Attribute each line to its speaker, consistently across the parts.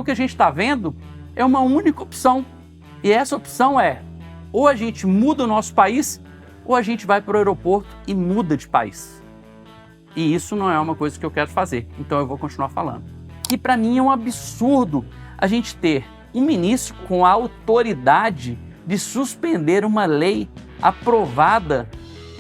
Speaker 1: O que a gente está vendo é uma única opção. E essa opção é, ou a gente muda o nosso país, ou a gente vai para o aeroporto e muda de país. E isso não é uma coisa que eu quero fazer, então eu vou continuar falando. E para mim é um absurdo a gente ter um ministro com a autoridade de suspender uma lei aprovada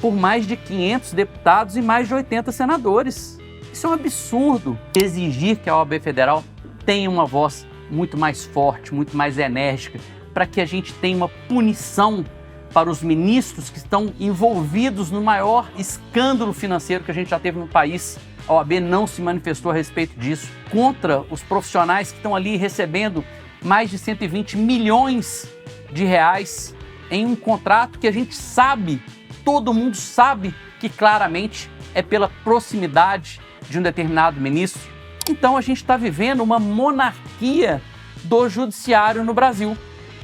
Speaker 1: por mais de 500 deputados e mais de 80 senadores. Isso é um absurdo. Exigir que a OAB Federal tenha uma voz muito mais forte, muito mais enérgica, para que a gente tenha uma punição para os ministros que estão envolvidos no maior escândalo financeiro que a gente já teve no país. A OAB não se manifestou a respeito disso, contra os profissionais que estão ali recebendo mais de 120 milhões de reais em um contrato que a gente sabe, todo mundo sabe que claramente é pela proximidade de um determinado ministro. Então a gente está vivendo uma monarquia do judiciário no Brasil.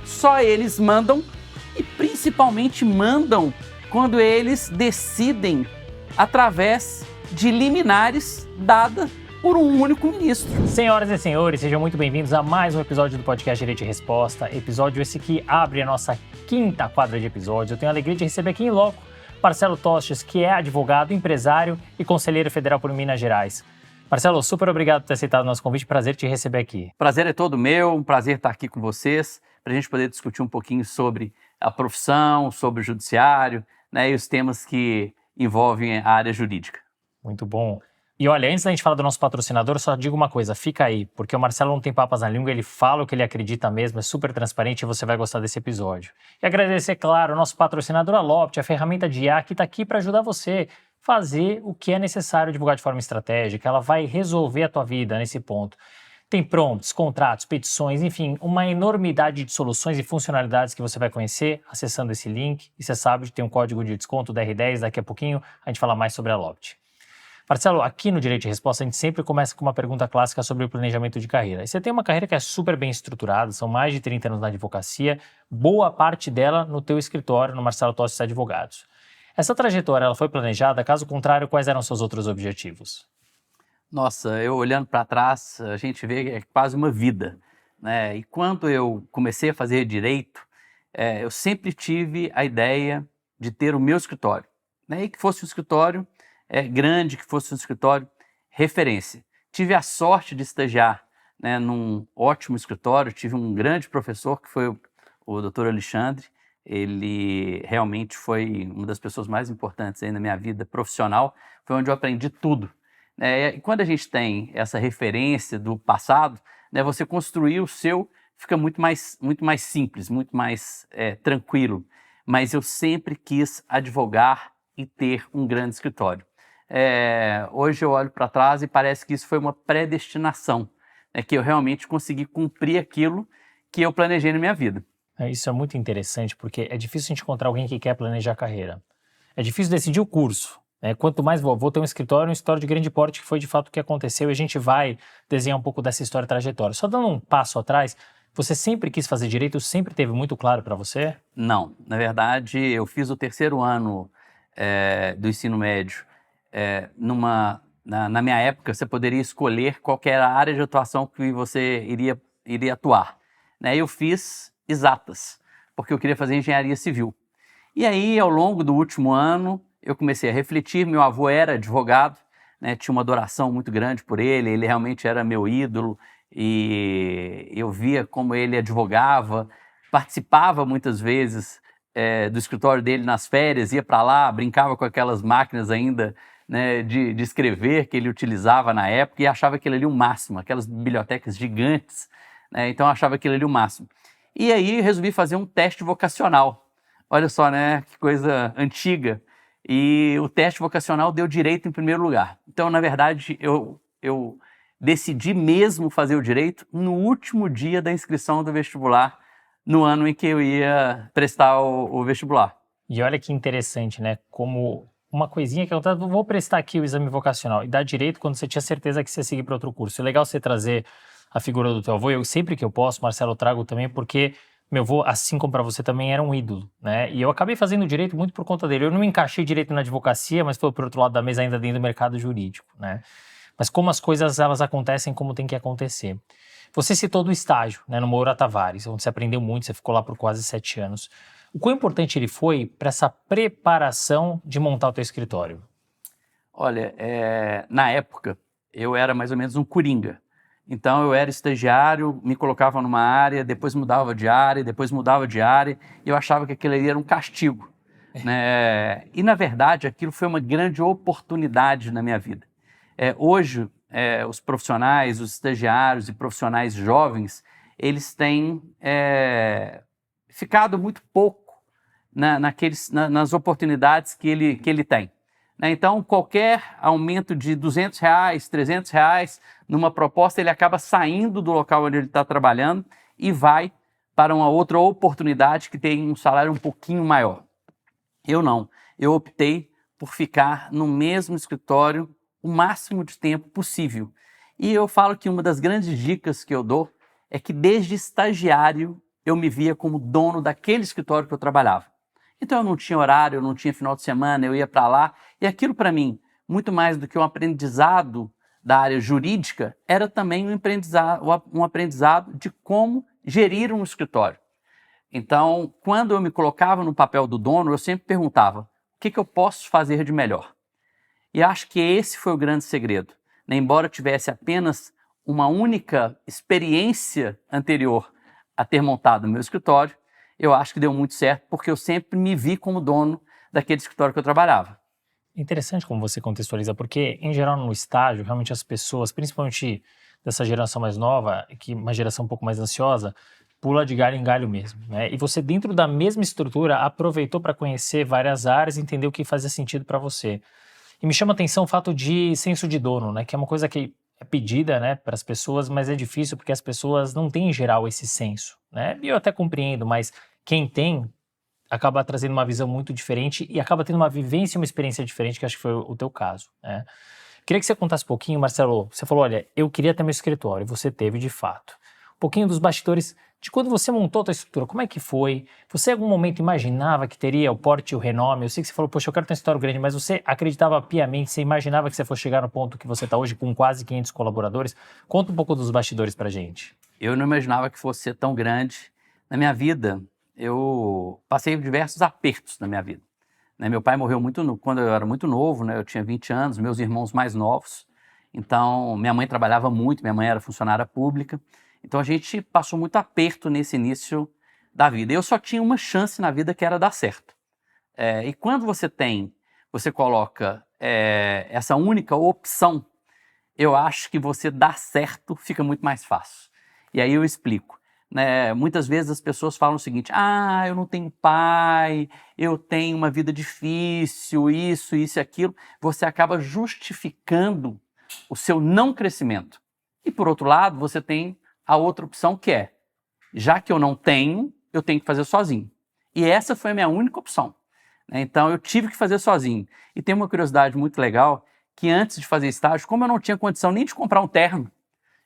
Speaker 1: Só eles mandam e principalmente mandam quando eles decidem através de liminares dadas por um único ministro.
Speaker 2: Senhoras e senhores, sejam muito bem-vindos a mais um episódio do podcast Direito e Resposta. Episódio esse que abre a nossa quinta quadra de episódios. Eu tenho a alegria de receber aqui em loco Marcelo Tostes, que é advogado, empresário e conselheiro federal por Minas Gerais. Marcelo, super obrigado por ter aceitado o nosso convite. Prazer te receber aqui.
Speaker 1: Prazer é todo meu, um prazer estar aqui com vocês, para a gente poder discutir um pouquinho sobre a profissão, sobre o judiciário, né, e os temas que envolvem a área jurídica.
Speaker 2: Muito bom. E olha, antes da gente falar do nosso patrocinador, só digo uma coisa, fica aí, porque o Marcelo não tem papas na língua, ele fala o que ele acredita mesmo, é super transparente e você vai gostar desse episódio. E agradecer, claro, ao nosso patrocinador, a Lopt, a ferramenta de IA que está aqui para ajudar você a fazer o que é necessário divulgar de forma estratégica, ela vai resolver a tua vida nesse ponto. Tem prompts, contratos, petições, enfim, uma enormidade de soluções e funcionalidades que você vai conhecer acessando esse link. E você sabe, tem um código de desconto DR10, daqui a pouquinho a gente fala mais sobre a Lopt. Marcelo, aqui no Direito e Resposta a gente sempre começa com uma pergunta clássica sobre o planejamento de carreira. E você tem uma carreira que é super bem estruturada, são mais de 30 anos na advocacia, boa parte dela no teu escritório, no Marcelo Tostes Advogados. Essa trajetória ela foi planejada, caso contrário, quais eram seus outros objetivos?
Speaker 1: Nossa, eu olhando para trás, a gente vê que é quase uma vida, né? E quando eu comecei a fazer direito, eu sempre tive a ideia de ter o meu escritório, né? E que fosse um escritório grande, que fosse um escritório referência. Tive a sorte de estagiar, né, num ótimo escritório, tive um grande professor que foi o Dr. Alexandre. Ele realmente foi uma das pessoas mais importantes aí na minha vida profissional, foi onde eu aprendi tudo. E quando a gente tem essa referência do passado, né, você construir o seu fica muito mais simples, muito mais tranquilo. Mas eu sempre quis advogar e ter um grande escritório. Hoje eu olho para trás e parece que isso foi uma predestinação, né, que eu realmente consegui cumprir aquilo que eu planejei na minha vida.
Speaker 2: Isso é muito interessante, porque é difícil a gente encontrar alguém que quer planejar a carreira. É difícil decidir o curso. Quanto mais vou ter um escritório de grande porte, que foi de fato o que aconteceu, e a gente vai desenhar um pouco dessa história e trajetória. Só dando um passo atrás, você sempre quis fazer direito, sempre teve muito claro para você?
Speaker 1: Não, na verdade eu fiz o terceiro ano do ensino médio. Na minha época você poderia escolher qual que era a área de atuação que você iria atuar, né? Eu fiz exatas, porque eu queria fazer engenharia civil. E aí, ao longo do último ano, eu comecei a refletir. Meu avô era advogado, né? Tinha uma adoração muito grande por ele, ele realmente era meu ídolo e eu via como ele advogava, participava muitas vezes do escritório dele nas férias, ia para lá, brincava com aquelas máquinas ainda, né, de escrever que ele utilizava na época e achava aquilo ali o máximo, aquelas bibliotecas gigantes, né? Então eu achava aquilo ali o máximo. E aí resolvi fazer um teste vocacional. Olha só, né, que coisa antiga. E o teste vocacional deu direito em primeiro lugar. Então, na verdade, eu decidi mesmo fazer o direito no último dia da inscrição do vestibular, no ano em que eu ia prestar o vestibular.
Speaker 2: E olha que interessante, né? Como uma coisinha que eu vou prestar aqui o exame vocacional e dar direito quando você tinha certeza que você ia seguir para outro curso. É legal você trazer a figura do teu avô. Eu sempre que eu posso, Marcelo, trago também, porque meu avô, assim como para você, também era um ídolo, né? E eu acabei fazendo direito muito por conta dele. Eu não me encaixei direito na advocacia, mas foi por outro lado da mesa ainda dentro do mercado jurídico, né? mas como as coisas elas acontecem como tem que acontecer. Você citou do estágio, né, no Moura Tavares, onde você aprendeu muito, você ficou lá por quase 7 anos. O quão importante ele foi para essa preparação de montar o teu escritório?
Speaker 1: Olha, na época, eu era mais ou menos um coringa. Então, eu era estagiário, me colocava numa área, depois mudava de área, depois mudava de área, e eu achava que aquilo ali era um castigo, né? E, na verdade, aquilo foi uma grande oportunidade na minha vida. Hoje, os profissionais, os estagiários e profissionais jovens, eles têm ficado muito pouco nas oportunidades que ele tem. Então, qualquer aumento de R$200, R$300 numa proposta, ele acaba saindo do local onde ele está trabalhando e vai para uma outra oportunidade que tem um salário um pouquinho maior. Eu não. Eu optei por ficar no mesmo escritório o máximo de tempo possível. E eu falo que uma das grandes dicas que eu dou é que desde estagiário eu me via como dono daquele escritório que eu trabalhava. Então eu não tinha horário, eu não tinha final de semana, eu ia para lá. E aquilo para mim, muito mais do que um aprendizado da área jurídica, era também um aprendizado de como gerir um escritório. Então, quando eu me colocava no papel do dono, eu sempre perguntava, o que eu posso fazer de melhor? E acho que esse foi o grande segredo. Embora eu tivesse apenas uma única experiência anterior a ter montado o meu escritório, eu acho que deu muito certo, porque eu sempre me vi como dono daquele escritório que eu trabalhava.
Speaker 2: Interessante como você contextualiza, porque, em geral, no estágio, realmente as pessoas, principalmente dessa geração mais nova, que uma geração um pouco mais ansiosa, pula de galho em galho mesmo, né? E você, dentro da mesma estrutura, aproveitou para conhecer várias áreas e entender o que fazia sentido para você. E me chama a atenção o fato de senso de dono, né? Que é uma coisa que é pedida, né, para as pessoas, mas é difícil porque as pessoas não têm, em geral, esse senso, né? E eu até compreendo, mas quem tem acaba trazendo uma visão muito diferente e acaba tendo uma vivência e uma experiência diferente, que acho que foi o teu caso, né? Queria que você contasse um pouquinho, Marcelo. Você falou, olha, eu queria ter meu escritório, e você teve de fato. Um pouquinho dos bastidores de quando você montou a tua estrutura, como é que foi? Você em algum momento imaginava que teria o porte e o renome? Eu sei que você falou, poxa, eu quero ter um escritório grande, mas você acreditava piamente, você imaginava que você fosse chegar no ponto que você está hoje com quase 500 colaboradores? Conta um pouco dos bastidores pra gente.
Speaker 1: Eu não imaginava que fosse ser tão grande. Na minha vida, eu passei diversos apertos na minha vida. Meu pai morreu quando eu era muito novo, eu tinha 20 anos, meus irmãos mais novos. Então, minha mãe trabalhava muito, minha mãe era funcionária pública. Então, a gente passou muito aperto nesse início da vida. Eu só tinha uma chance na vida, que era dar certo. E quando você coloca essa única opção, eu acho que você dar certo fica muito mais fácil. E aí eu explico. Muitas vezes as pessoas falam o seguinte, eu não tenho pai, eu tenho uma vida difícil, isso e aquilo. Você acaba justificando o seu não crescimento. E por outro lado, você tem a outra opção, que é, já que eu não tenho, eu tenho que fazer sozinho. E essa foi a minha única opção. Então eu tive que fazer sozinho. E tem uma curiosidade muito legal, que antes de fazer estágio, como eu não tinha condição nem de comprar um terno,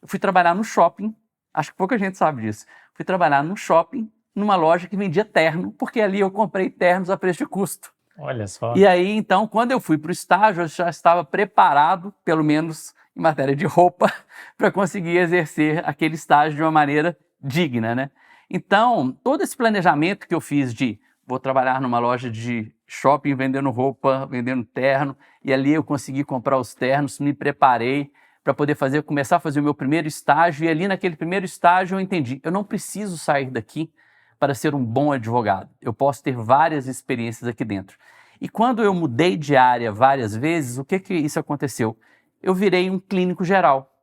Speaker 1: eu fui trabalhar no shopping. Acho que pouca gente sabe disso. Fui trabalhar num shopping, numa loja que vendia terno, porque ali eu comprei ternos a preço de custo.
Speaker 2: Olha só.
Speaker 1: E aí, então, quando eu fui para o estágio, eu já estava preparado, pelo menos em matéria de roupa, para conseguir exercer aquele estágio de uma maneira digna, Então, todo esse planejamento que eu fiz de vou trabalhar numa loja de shopping vendendo roupa, vendendo terno, e ali eu consegui comprar os ternos, me preparei para poder começar a fazer o meu primeiro estágio, e ali naquele primeiro estágio eu entendi, eu não preciso sair daqui para ser um bom advogado, eu posso ter várias experiências aqui dentro. E quando eu mudei de área várias vezes, o que isso aconteceu? Eu virei um clínico geral.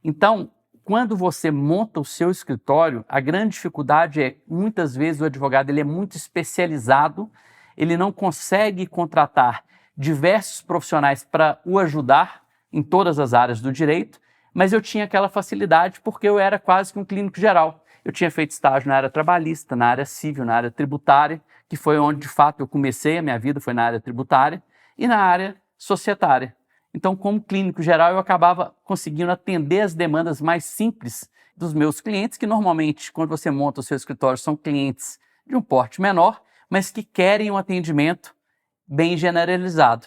Speaker 1: Então, quando você monta o seu escritório, a grande dificuldade é, muitas vezes o advogado ele é muito especializado, ele não consegue contratar diversos profissionais para o ajudar em todas as áreas do direito, mas eu tinha aquela facilidade porque eu era quase que um clínico geral. Eu tinha feito estágio na área trabalhista, na área civil, na área tributária, que foi onde de fato eu comecei a minha vida, foi na área tributária, e na área societária. Então, como clínico geral, eu acabava conseguindo atender as demandas mais simples dos meus clientes, que normalmente, quando você monta o seu escritório, são clientes de um porte menor, mas que querem um atendimento bem generalizado.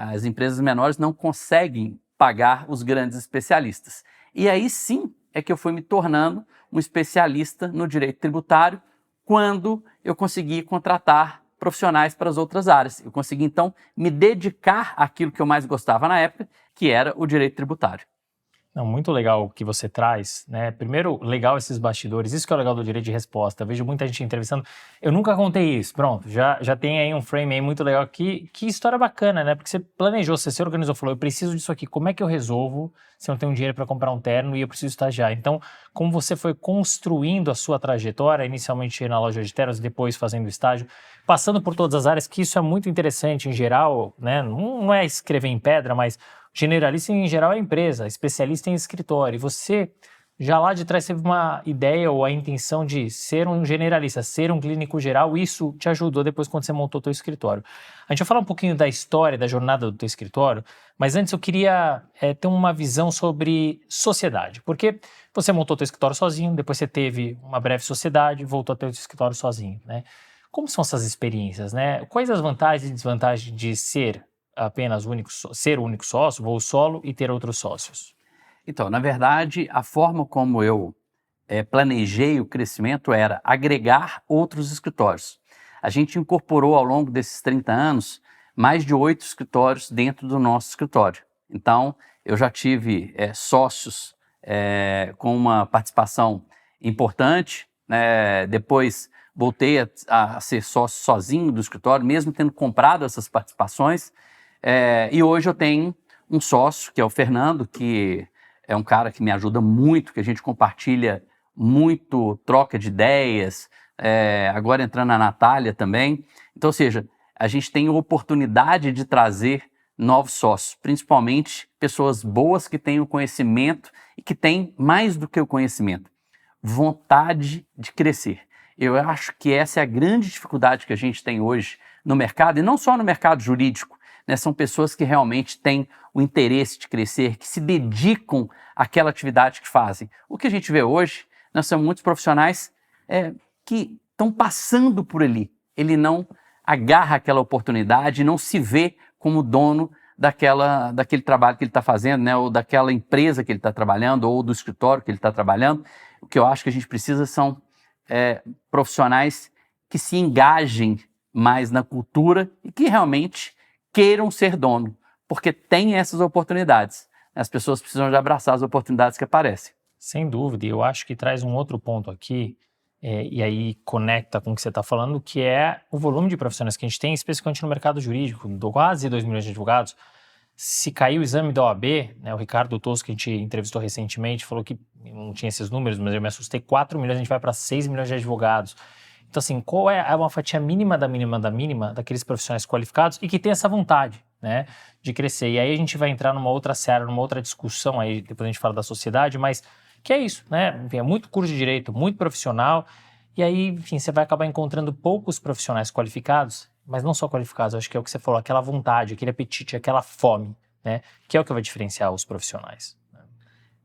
Speaker 1: As empresas menores não conseguem pagar os grandes especialistas. E aí sim é que eu fui me tornando um especialista no direito tributário quando eu consegui contratar profissionais para as outras áreas. Eu consegui, então, me dedicar àquilo que eu mais gostava na época, que era o direito tributário.
Speaker 2: Não, muito legal o que você traz, né? Primeiro, legal esses bastidores, isso que é o legal do direito de resposta. Eu vejo muita gente entrevistando. Eu nunca contei isso, pronto, já tem aí um frame aí muito legal. Que história bacana, né? Porque você planejou, você se organizou, falou, eu preciso disso aqui, como é que eu resolvo se eu não tenho dinheiro para comprar um terno e eu preciso estagiar? Então, como você foi construindo a sua trajetória, inicialmente na loja de ternos, depois fazendo estágio, passando por todas as áreas, que isso é muito interessante em geral, né? Não é escrever em pedra, mas generalista, em geral, é empresa, especialista em escritório. E você, já lá de trás, teve uma ideia ou a intenção de ser um generalista, ser um clínico geral. Isso te ajudou depois quando você montou o teu escritório. A gente vai falar um pouquinho da história, da jornada do teu escritório, mas antes eu queria ter uma visão sobre sociedade. Porque você montou o teu escritório sozinho, depois você teve uma breve sociedade, voltou a ter o teu escritório sozinho, né? Como são essas experiências, né? Quais as vantagens e desvantagens de ser apenas ser o único sócio, voo solo e ter outros sócios?
Speaker 1: Então, na verdade, a forma como eu planejei o crescimento era agregar outros escritórios. A gente incorporou ao longo desses 30 anos mais de 8 escritórios dentro do nosso escritório. Então, eu já tive sócios com uma participação importante, né? Depois voltei a ser sócio sozinho do escritório, mesmo tendo comprado essas participações. E hoje eu tenho um sócio, que é o Fernando, que é um cara que me ajuda muito, que a gente compartilha muito, troca de ideias, agora entrando a Natália também. Então, ou seja, a gente tem a oportunidade de trazer novos sócios, principalmente pessoas boas que têm o conhecimento e que têm mais do que o conhecimento, vontade de crescer. Eu acho que essa é a grande dificuldade que a gente tem hoje no mercado, e não só no mercado jurídico, né? São pessoas que realmente têm o interesse de crescer, que se dedicam àquela atividade que fazem. O que a gente vê hoje, nós temos muitos profissionais que estão passando por ali. Ele não agarra aquela oportunidade, não se vê como dono daquele trabalho que ele está fazendo, né? Ou daquela empresa que ele está trabalhando, ou do escritório que ele está trabalhando. O que eu acho que a gente precisa são profissionais que se engajem mais na cultura e que realmente queiram ser dono, porque tem essas oportunidades. As pessoas precisam de abraçar as oportunidades que aparecem.
Speaker 2: Sem dúvida, e eu acho que traz um outro ponto aqui, e aí conecta com o que você está falando, que é o volume de profissionais que a gente tem, especificamente no mercado jurídico, quase 2 milhões de advogados. Se cair o exame da OAB, né, o Ricardo Tosco, que a gente entrevistou recentemente, falou que não tinha esses números, mas eu me assustei, 4 milhões, a gente vai para 6 milhões de advogados. Então, assim, qual é uma fatia mínima da mínima da mínima daqueles profissionais qualificados e que tem essa vontade, né, de crescer? E aí a gente vai entrar numa outra seara, numa outra discussão, aí depois a gente fala da sociedade, mas que é isso, né? Enfim, é muito curso de direito, muito profissional, e aí, enfim, você vai acabar encontrando poucos profissionais qualificados, mas não só qualificados, acho que é o que você falou, aquela vontade, aquele apetite, aquela fome, né, que é o que vai diferenciar os profissionais.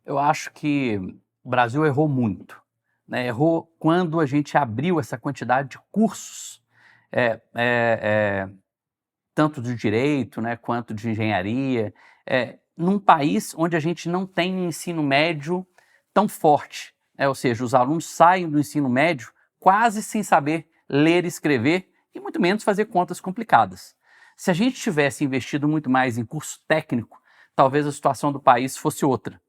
Speaker 1: Eu acho que o Brasil errou muito. Né? Errou quando a gente abriu essa quantidade de cursos, tanto de direito, né, quanto de engenharia, num país onde a gente não tem um ensino médio tão forte. Ou seja, os alunos saem do ensino médio quase sem saber ler e escrever e muito menos fazer contas complicadas. Se a gente tivesse investido muito mais em curso técnico, talvez a situação do país fosse outra.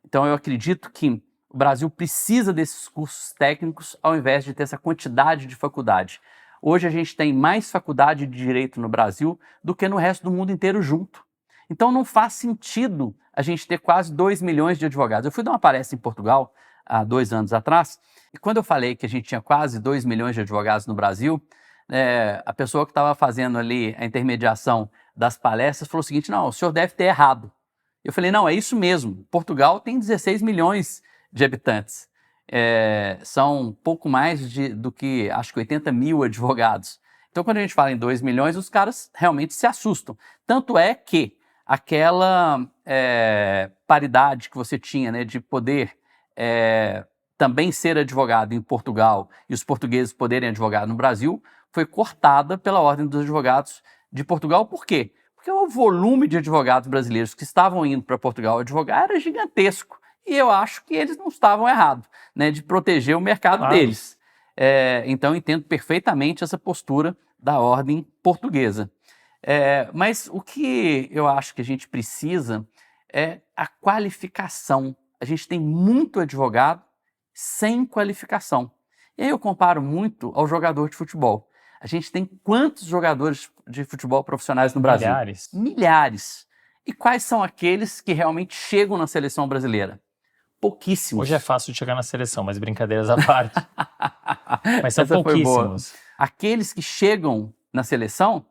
Speaker 1: Então eu acredito que o Brasil precisa desses cursos técnicos ao invés de ter essa quantidade de faculdade. Hoje a gente tem mais faculdade de direito no Brasil do que no resto do mundo inteiro junto. Então não faz sentido a gente ter quase 2 milhões de advogados. Eu fui dar uma palestra em Portugal há 2 anos atrás, e quando eu falei que a gente tinha quase 2 milhões de advogados no Brasil, a pessoa que estava fazendo ali a intermediação das palestras falou o seguinte: não, o senhor deve ter errado. Eu falei, não, é isso mesmo, Portugal tem 16 milhões de habitantes. São pouco mais do que, acho que 80 mil advogados. Então, quando a gente fala em 2 milhões, os caras realmente se assustam. Tanto é que aquela paridade que você tinha, né, de poder também ser advogado em Portugal e os portugueses poderem advogar no Brasil, foi cortada pela Ordem dos Advogados de Portugal. Por quê? Porque o volume de advogados brasileiros que estavam indo para Portugal advogar era gigantesco. E eu acho que eles não estavam errados, né, de proteger o mercado deles. Então, eu entendo perfeitamente essa postura da ordem portuguesa. Mas o que eu acho que a gente precisa é a qualificação. A gente tem muito advogado sem qualificação. E aí eu comparo muito ao jogador de futebol. A gente tem quantos jogadores de futebol profissionais no Brasil?
Speaker 2: Milhares.
Speaker 1: Milhares. E quais são aqueles que realmente chegam na seleção brasileira? Pouquíssimos.
Speaker 2: Hoje é fácil de chegar na seleção, mas brincadeiras à parte. Mas são
Speaker 1: Essa foi boa.
Speaker 2: pouquíssimos.
Speaker 1: Aqueles que chegam na seleção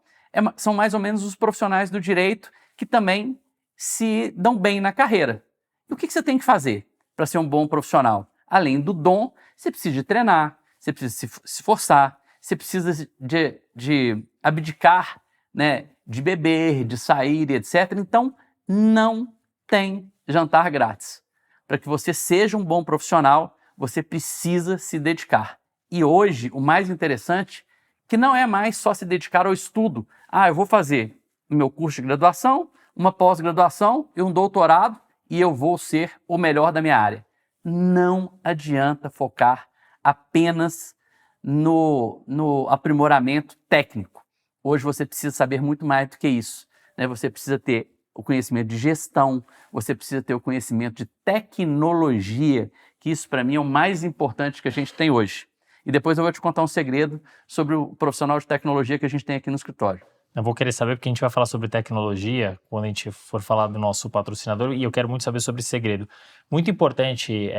Speaker 1: são mais ou menos os profissionais do direito que também se dão bem na carreira. E o que você tem que fazer para ser um bom profissional? Além do dom, você precisa de treinar, você precisa se esforçar, você precisa de abdicar, né, de beber, de sair, etc. Então, não tem jantar grátis. Para que você seja um bom profissional, você precisa se dedicar. E hoje, o mais interessante, que não é mais só se dedicar ao estudo. Eu vou fazer o meu curso de graduação, uma pós-graduação e um doutorado e eu vou ser o melhor da minha área. Não adianta focar apenas no aprimoramento técnico. Hoje você precisa saber muito mais do que isso, né? Você precisa ter o conhecimento de gestão, você precisa ter o conhecimento de tecnologia, que isso para mim é o mais importante que a gente tem hoje. E depois eu vou te contar um segredo sobre o profissional de tecnologia que a gente tem aqui no escritório.
Speaker 2: Eu vou querer saber, porque a gente vai falar sobre tecnologia quando a gente for falar do nosso patrocinador, e eu quero muito saber sobre esse segredo. Muito importante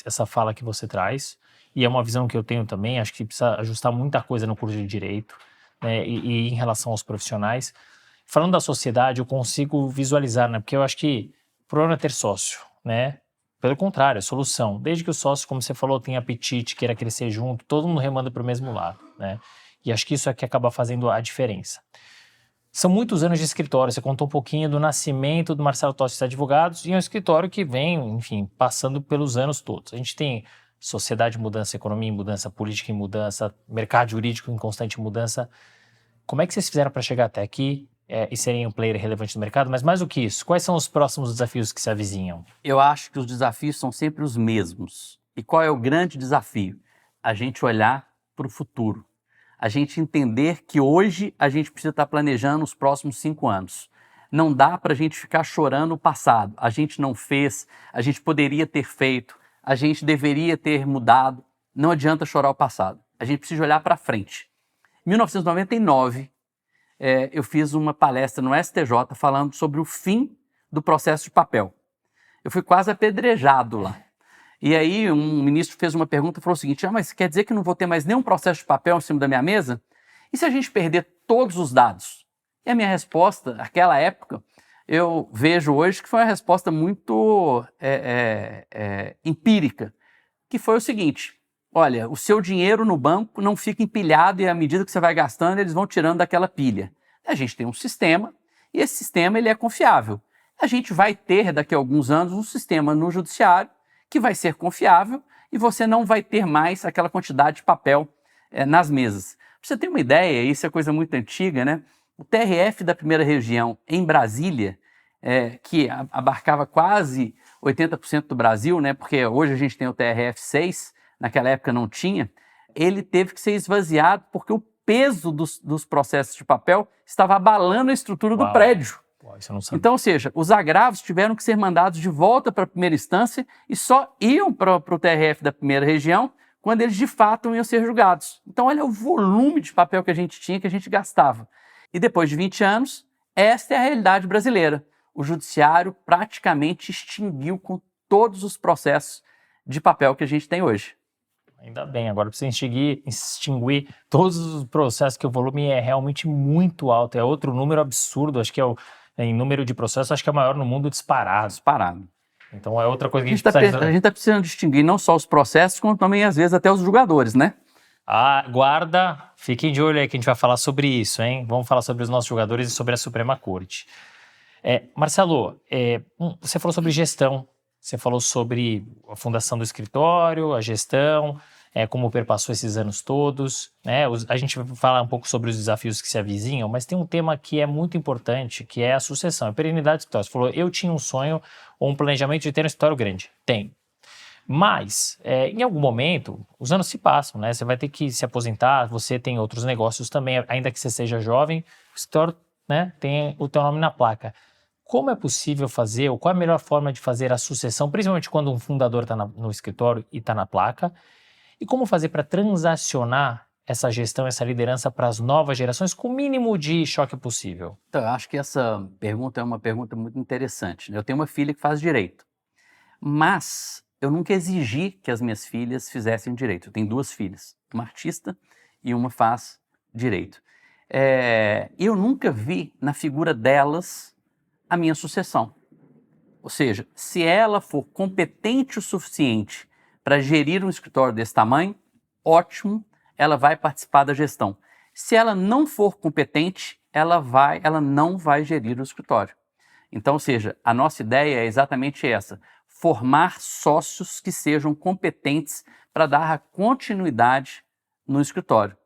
Speaker 2: essa fala que você traz, e é uma visão que eu tenho também, acho que precisa ajustar muita coisa no curso de Direito, né, e em relação aos profissionais. Falando da sociedade, eu consigo visualizar, né, porque eu acho que o problema é ter sócio, né? Pelo contrário, é solução. Desde que o sócio, como você falou, tenha apetite, queira crescer junto, todo mundo remanda para o mesmo lado, né? E acho que isso é que acaba fazendo a diferença. São muitos anos de escritório, você contou um pouquinho do nascimento do Marcelo Tostes Advogados, e é um escritório que vem, enfim, passando pelos anos todos. A gente tem sociedade em mudança, economia em mudança, política em mudança, mercado jurídico em constante mudança. Como é que vocês fizeram para chegar até aqui e serem um player relevante no mercado? Mas mais do que isso, quais são os próximos desafios que se avizinham?
Speaker 1: Eu acho que os desafios são sempre os mesmos. E qual é o grande desafio? A gente olhar para o futuro. A gente entender que hoje a gente precisa estar planejando os próximos 5 anos. Não dá para a gente ficar chorando o passado. A gente não fez, a gente poderia ter feito, a gente deveria ter mudado. Não adianta chorar o passado. A gente precisa olhar para frente. Em 1999, eu fiz uma palestra no STJ falando sobre o fim do processo de papel. Eu fui quase apedrejado lá. E aí um ministro fez uma pergunta e falou o seguinte: mas quer dizer que não vou ter mais nenhum processo de papel em cima da minha mesa? E se a gente perder todos os dados? E a minha resposta, naquela época, eu vejo hoje que foi uma resposta muito empírica, que foi o seguinte: olha, o seu dinheiro no banco não fica empilhado e à medida que você vai gastando, eles vão tirando daquela pilha. A gente tem um sistema e esse sistema ele é confiável. A gente vai ter daqui a alguns anos um sistema no judiciário que vai ser confiável e você não vai ter mais aquela quantidade de papel nas mesas. Pra você ter uma ideia, isso é coisa muito antiga, né? O TRF da primeira região em Brasília, que abarcava quase 80% do Brasil, né? Porque hoje a gente tem o TRF 6, naquela época não tinha, ele teve que ser esvaziado porque o peso dos processos de papel estava abalando a estrutura do prédio.
Speaker 2: Isso eu não sabia.
Speaker 1: Então, ou seja, os agravos tiveram que ser mandados de volta para a primeira instância e só iam para o TRF da primeira região quando eles de fato iam ser julgados. Então, olha o volume de papel que a gente tinha, que a gente gastava. E depois de 20 anos, esta é a realidade brasileira. O judiciário praticamente extinguiu com todos os processos de papel que a gente tem hoje.
Speaker 2: Ainda bem, agora precisa extinguir todos os processos, que o volume é realmente muito alto. É outro número absurdo, acho que em número de processos, acho que é o maior no mundo disparado.
Speaker 1: Disparado.
Speaker 2: Então é outra coisa que
Speaker 1: a gente está precisando distinguir não só os processos, como também, às vezes, até os julgadores, né?
Speaker 2: Guarda, fiquem de olho aí que a gente vai falar sobre isso, hein? Vamos falar sobre os nossos julgadores e sobre a Suprema Corte. Marcelo, você falou sobre gestão, você falou sobre a fundação do escritório, a gestão, como perpassou esses anos todos, né? A gente vai falar um pouco sobre os desafios que se avizinham, mas tem um tema que é muito importante, que é a sucessão, a perenidade do escritório. Você falou, eu tinha um sonho ou um planejamento de ter um escritório grande. Tem. Mas, em algum momento, os anos se passam, né? Você vai ter que se aposentar, você tem outros negócios também, ainda que você seja jovem, o escritório, né, tem o teu nome na placa. Como é possível fazer, ou qual é a melhor forma de fazer a sucessão, principalmente quando um fundador está no escritório e está na placa, e como fazer para transacionar essa gestão, essa liderança para as novas gerações com o mínimo de choque possível?
Speaker 1: Então, eu acho que essa pergunta é uma pergunta muito interessante, né? Eu tenho uma filha que faz direito, mas eu nunca exigi que as minhas filhas fizessem direito. Eu tenho 2 filhas, uma artista e uma faz direito. Eu nunca vi na figura delas a minha sucessão. Ou seja, se ela for competente o suficiente para gerir um escritório desse tamanho, ótimo, ela vai participar da gestão. Se ela não for competente, ela não vai gerir o escritório. Então, ou seja, a nossa ideia é exatamente essa: formar sócios que sejam competentes para dar a continuidade no escritório.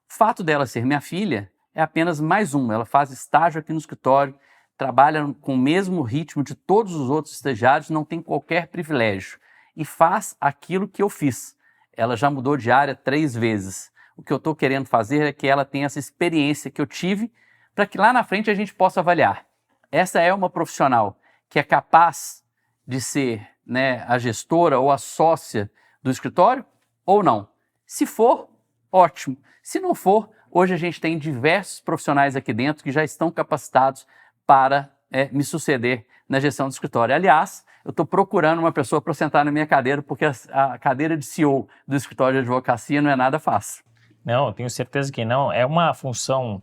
Speaker 1: O fato dela ser minha filha é apenas mais um. Ela faz estágio aqui no escritório, trabalha com o mesmo ritmo de todos os outros estagiários, não tem qualquer privilégio e faz aquilo que eu fiz. Ela já mudou de área 3 vezes. O que eu estou querendo fazer é que ela tenha essa experiência que eu tive para que lá na frente a gente possa avaliar. Essa é uma profissional que é capaz de ser, né, a gestora ou a sócia do escritório ou não. Se for, ótimo. Se não for, hoje a gente tem diversos profissionais aqui dentro que já estão capacitados para me suceder na gestão do escritório. Aliás, eu estou procurando uma pessoa para sentar na minha cadeira, porque a cadeira de CEO do escritório de advocacia não é nada fácil.
Speaker 2: Não, eu tenho certeza que não. É uma função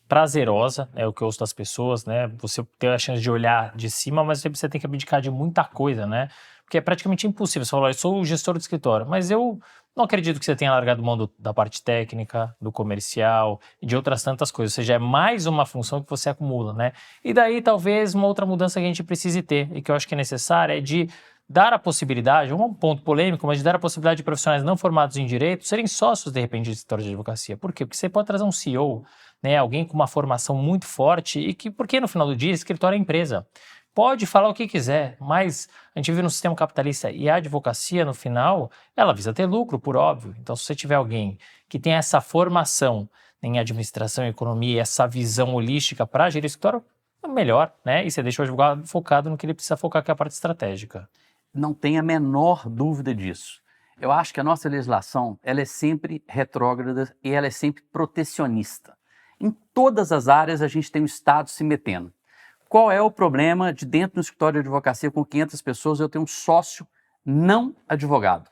Speaker 2: prazerosa, é o que eu ouço das pessoas, né? Você tem a chance de olhar de cima, mas você tem que abdicar de muita coisa, né? Porque é praticamente impossível. Você fala, eu sou o gestor do escritório, mas eu não acredito que você tenha largado mão da parte técnica, do comercial e de outras tantas coisas. Ou seja, é mais uma função que você acumula, né? E daí, talvez, uma outra mudança que a gente precise ter e que eu acho que é necessária é de dar a possibilidade, um ponto polêmico, mas de dar a possibilidade de profissionais não formados em direito serem sócios, de repente, de escritório de advocacia. Por quê? Porque você pode trazer um CEO, né, alguém com uma formação muito forte e que, porque no final do dia, escritório é empresa. Pode falar o que quiser, mas a gente vive no sistema capitalista e a advocacia, no final, ela visa ter lucro, por óbvio. Então, se você tiver alguém que tem essa formação em administração e economia, essa visão holística para gerir o escritório, é melhor, né? E você deixa o advogado focado no que ele precisa focar, que é a parte estratégica.
Speaker 1: Não tem a menor dúvida disso. Eu acho que a nossa legislação ela é sempre retrógrada e ela é sempre protecionista. Em todas as áreas a gente tem o Estado se metendo. Qual é o problema de dentro do escritório de advocacia com 500 pessoas eu tenho um sócio não advogado?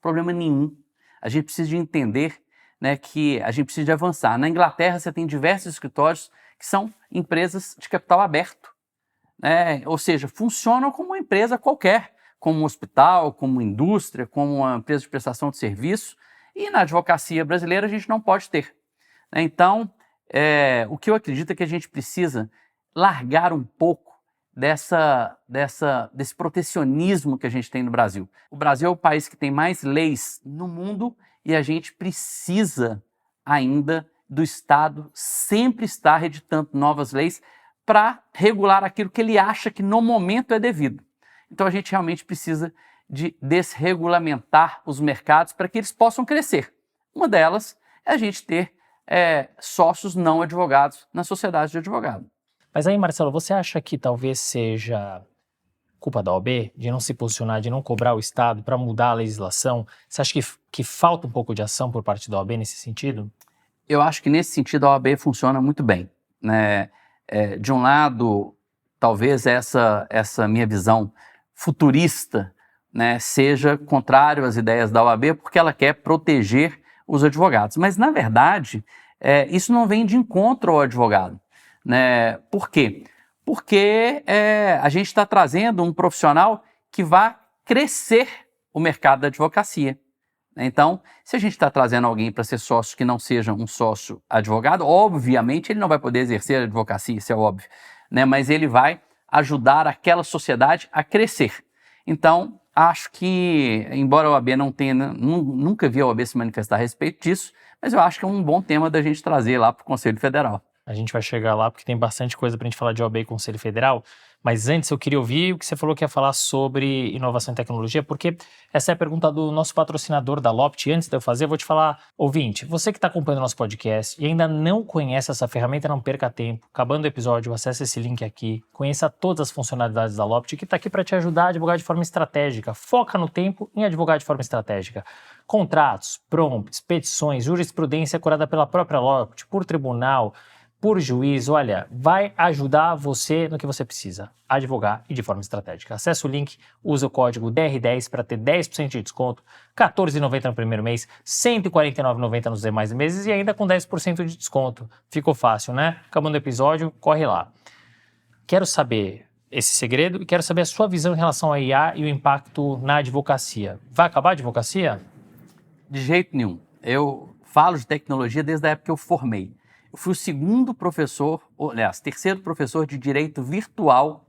Speaker 1: Problema nenhum. A gente precisa de entender, né, que a gente precisa de avançar. Na Inglaterra você tem diversos escritórios que são empresas de capital aberto, né? Ou seja, funcionam como uma empresa qualquer, como um hospital, como uma indústria, como uma empresa de prestação de serviço, e na advocacia brasileira a gente não pode ter. Então, o que eu acredito é que a gente precisa largar um pouco desse protecionismo que a gente tem no Brasil. O Brasil é o país que tem mais leis no mundo e a gente precisa ainda do Estado sempre estar editando novas leis para regular aquilo que ele acha que no momento é devido. Então a gente realmente precisa de desregulamentar os mercados para que eles possam crescer. Uma delas é a gente ter sócios não advogados na sociedade de advogado.
Speaker 2: Mas aí, Marcelo, você acha que talvez seja culpa da OAB de não se posicionar, de não cobrar o Estado para mudar a legislação? Você acha que falta um pouco de ação por parte da OAB nesse sentido?
Speaker 1: Eu acho que nesse sentido a OAB funciona muito bem, né? De um lado, talvez essa minha visão futurista, né, seja contrário às ideias da OAB, porque ela quer proteger os advogados. Mas, na verdade, isso não vem de encontro ao advogado, né? Por quê? Porque a gente está trazendo um profissional que vai crescer o mercado da advocacia. Então, se a gente está trazendo alguém para ser sócio que não seja um sócio advogado, obviamente ele não vai poder exercer a advocacia, isso é óbvio, né? Mas ele vai ajudar aquela sociedade a crescer. Então, acho que, embora a OAB não tenha, nunca vi a OAB se manifestar a respeito disso, mas eu acho que é um bom tema da gente trazer lá para o Conselho Federal.
Speaker 2: A gente vai chegar lá porque tem bastante coisa para a gente falar de OAB e Conselho Federal, mas antes eu queria ouvir o que você falou que ia falar sobre inovação e tecnologia, porque essa é a pergunta do nosso patrocinador da Lopt. Antes de eu fazer, eu vou te falar, ouvinte, você que está acompanhando o nosso podcast e ainda não conhece essa ferramenta, não perca tempo. Acabando o episódio, acesse esse link aqui, conheça todas as funcionalidades da Lopt, que está aqui para te ajudar a advogar de forma estratégica. Foca no tempo em advogar de forma estratégica. Contratos, prompts, petições, jurisprudência curada pela própria Lopt, por tribunal, por juiz, olha, vai ajudar você no que você precisa, advogar e de forma estratégica. Acesse o link, usa o código DR10 para ter 10% de desconto, R$14,90 no primeiro mês, R$149,90 nos demais meses e ainda com 10% de desconto. Ficou fácil, né? Acabando o episódio, corre lá. Quero saber esse segredo e quero saber a sua visão em relação à IA e o impacto na advocacia. Vai acabar a advocacia?
Speaker 1: De jeito nenhum. Eu falo de tecnologia desde a época que eu formei. Eu fui o segundo professor, aliás, terceiro professor de Direito Virtual.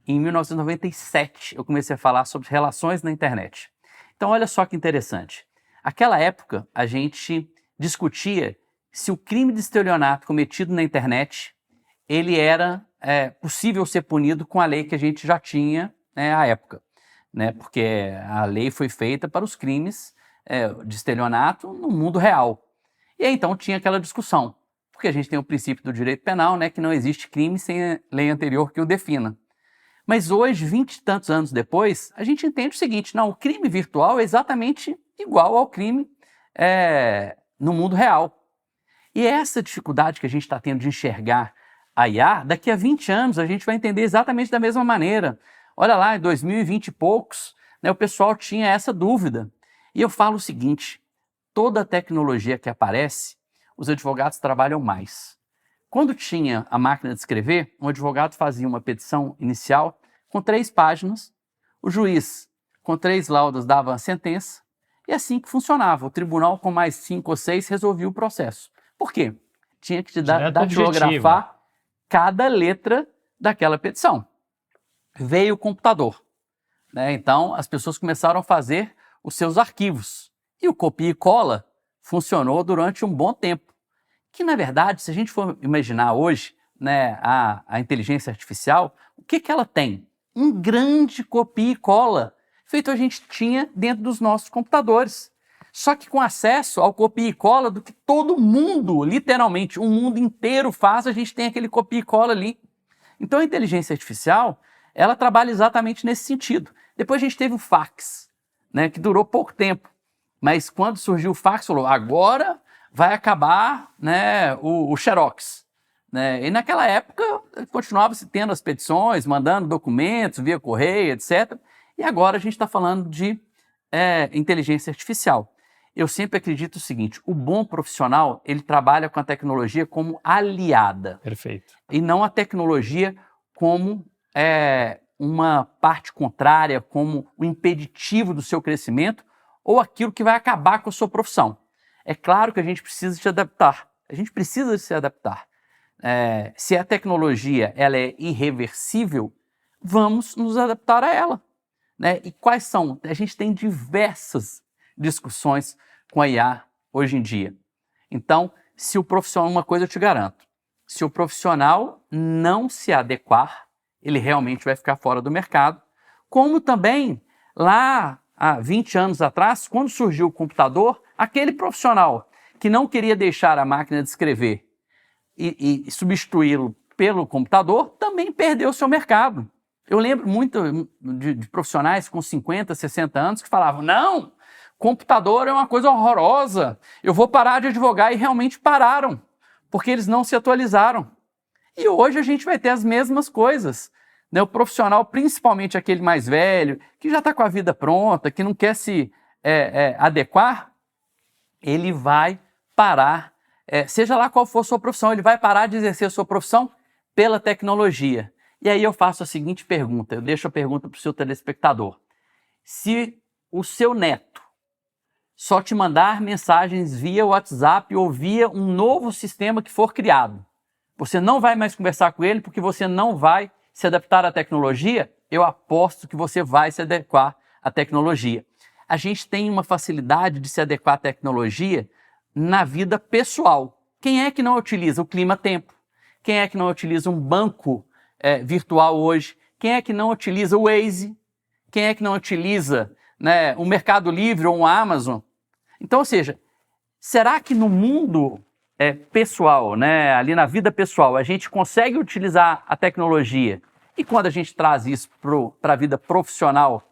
Speaker 1: Em 1997, eu comecei a falar sobre relações na internet. Então, olha só que interessante. Naquela época, a gente discutia se o crime de estelionato cometido na internet, ele era possível ser punido com a lei que a gente já tinha à época, né? Porque a lei foi feita para os crimes de estelionato no mundo real. E aí, então, tinha aquela discussão. Porque a gente tem o princípio do direito penal, né, que não existe crime sem a lei anterior que o defina. Mas hoje, 20 e tantos anos depois, a gente entende o seguinte, não, o crime virtual é exatamente igual ao crime no mundo real. E essa dificuldade que a gente está tendo de enxergar a IA, daqui a 20 anos a gente vai entender exatamente da mesma maneira. Olha lá, em 2020 e poucos, né, o pessoal tinha essa dúvida. E eu falo o seguinte, toda tecnologia que aparece, os advogados trabalham mais. Quando tinha a máquina de escrever, um advogado fazia uma petição inicial com 3 páginas, o juiz, com 3 laudas, dava a sentença, e assim que funcionava. O tribunal, com mais 5 ou 6, resolvia o processo. Por quê? Tinha que datilografar cada letra daquela petição. Veio o computador, né? Então, as pessoas começaram a fazer os seus arquivos. E o copia e cola funcionou durante um bom tempo. Que, na verdade, se a gente for imaginar hoje, né, a inteligência artificial, o que ela tem? Um grande copia e cola, feito a gente tinha dentro dos nossos computadores. Só que com acesso ao copia e cola do que todo mundo, literalmente, o mundo inteiro faz, a gente tem aquele copia e cola ali. Então a inteligência artificial, ela trabalha exatamente nesse sentido. Depois a gente teve o fax, né, que durou pouco tempo. Mas quando surgiu o fax, falou, agora vai acabar, né, o Xerox. Né? E naquela época continuava-se tendo as petições, mandando documentos via correio, etc. E agora a gente está falando de inteligência artificial. Eu sempre acredito o seguinte, o bom profissional, ele trabalha com a tecnologia como aliada.
Speaker 2: Perfeito.
Speaker 1: E não a tecnologia como uma parte contrária, como o impeditivo do seu crescimento, ou aquilo que vai acabar com a sua profissão. É claro que a gente precisa se adaptar. A gente precisa se adaptar. Se a tecnologia ela é irreversível, vamos nos adaptar a ela. Né? E quais são? A gente tem diversas discussões com a IA hoje em dia. Então, se o profissional, uma coisa eu te garanto, se o profissional não se adequar, ele realmente vai ficar fora do mercado. Como também, lá há 20 anos atrás, quando surgiu o computador, aquele profissional que não queria deixar a máquina de escrever e substituí-lo pelo computador, também perdeu seu mercado. Eu lembro muito de profissionais com 50, 60 anos que falavam, não, computador é uma coisa horrorosa, eu vou parar de advogar, e realmente pararam, porque eles não se atualizaram. E hoje a gente vai ter as mesmas coisas. Né? O profissional, principalmente aquele mais velho, que já está com a vida pronta, que não quer se adequar, ele vai parar, seja lá qual for a sua profissão, ele vai parar de exercer a sua profissão pela tecnologia. E aí eu faço a seguinte pergunta, eu deixo a pergunta para o seu telespectador. Se o seu neto só te mandar mensagens via WhatsApp ou via um novo sistema que for criado, você não vai mais conversar com ele porque você não vai se adaptar à tecnologia, eu aposto que você vai se adequar à tecnologia. A gente tem uma facilidade de se adequar à tecnologia na vida pessoal. Quem é que não utiliza o clima-tempo? Quem é que não utiliza um banco virtual hoje? Quem é que não utiliza o Waze? Quem é que não utiliza, né, um Mercado Livre ou um Amazon? Então, ou seja, será que no mundo pessoal, né, ali na vida pessoal, a gente consegue utilizar a tecnologia? E quando a gente traz isso para a vida profissional,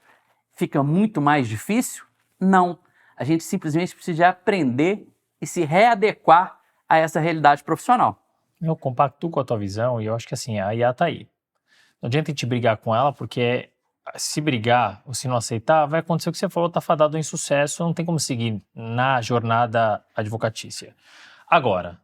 Speaker 1: fica muito mais difícil? Não. A gente simplesmente precisa aprender e se readequar a essa realidade profissional.
Speaker 2: Eu compacto com a tua visão e eu acho que assim, a IA tá aí. Não adianta a gente brigar com ela, porque se brigar ou se não aceitar, vai acontecer o que você falou, tá fadado em sucesso, não tem como seguir na jornada advocatícia. Agora,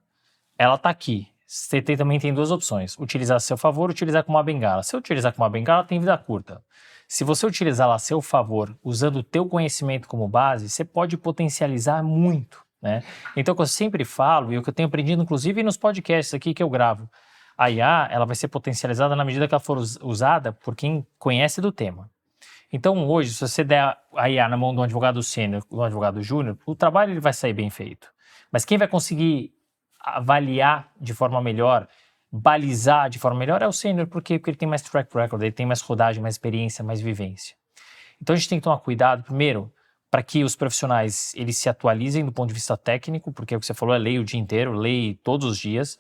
Speaker 2: ela tá aqui. Você também tem duas opções, utilizar a seu favor, utilizar como uma bengala. Se eu utilizar como uma bengala, tem vida curta. Se você utilizá-la a seu favor, usando o teu conhecimento como base, você pode potencializar muito, né? Então, o que eu sempre falo, e o que eu tenho aprendido, inclusive, nos podcasts aqui que eu gravo, a IA, ela vai ser potencializada na medida que ela for usada por quem conhece do tema. Então, hoje, se você der a IA na mão de um advogado sênior, de um advogado júnior, o trabalho ele vai sair bem feito. Mas quem vai conseguir avaliar de forma melhor, balizar de forma melhor é o sênior, porque ele tem mais track record, ele tem mais rodagem, mais experiência, mais vivência. Então, a gente tem que tomar cuidado, primeiro, para que os profissionais eles se atualizem do ponto de vista técnico, porque o que você falou é lei o dia inteiro, lei todos os dias,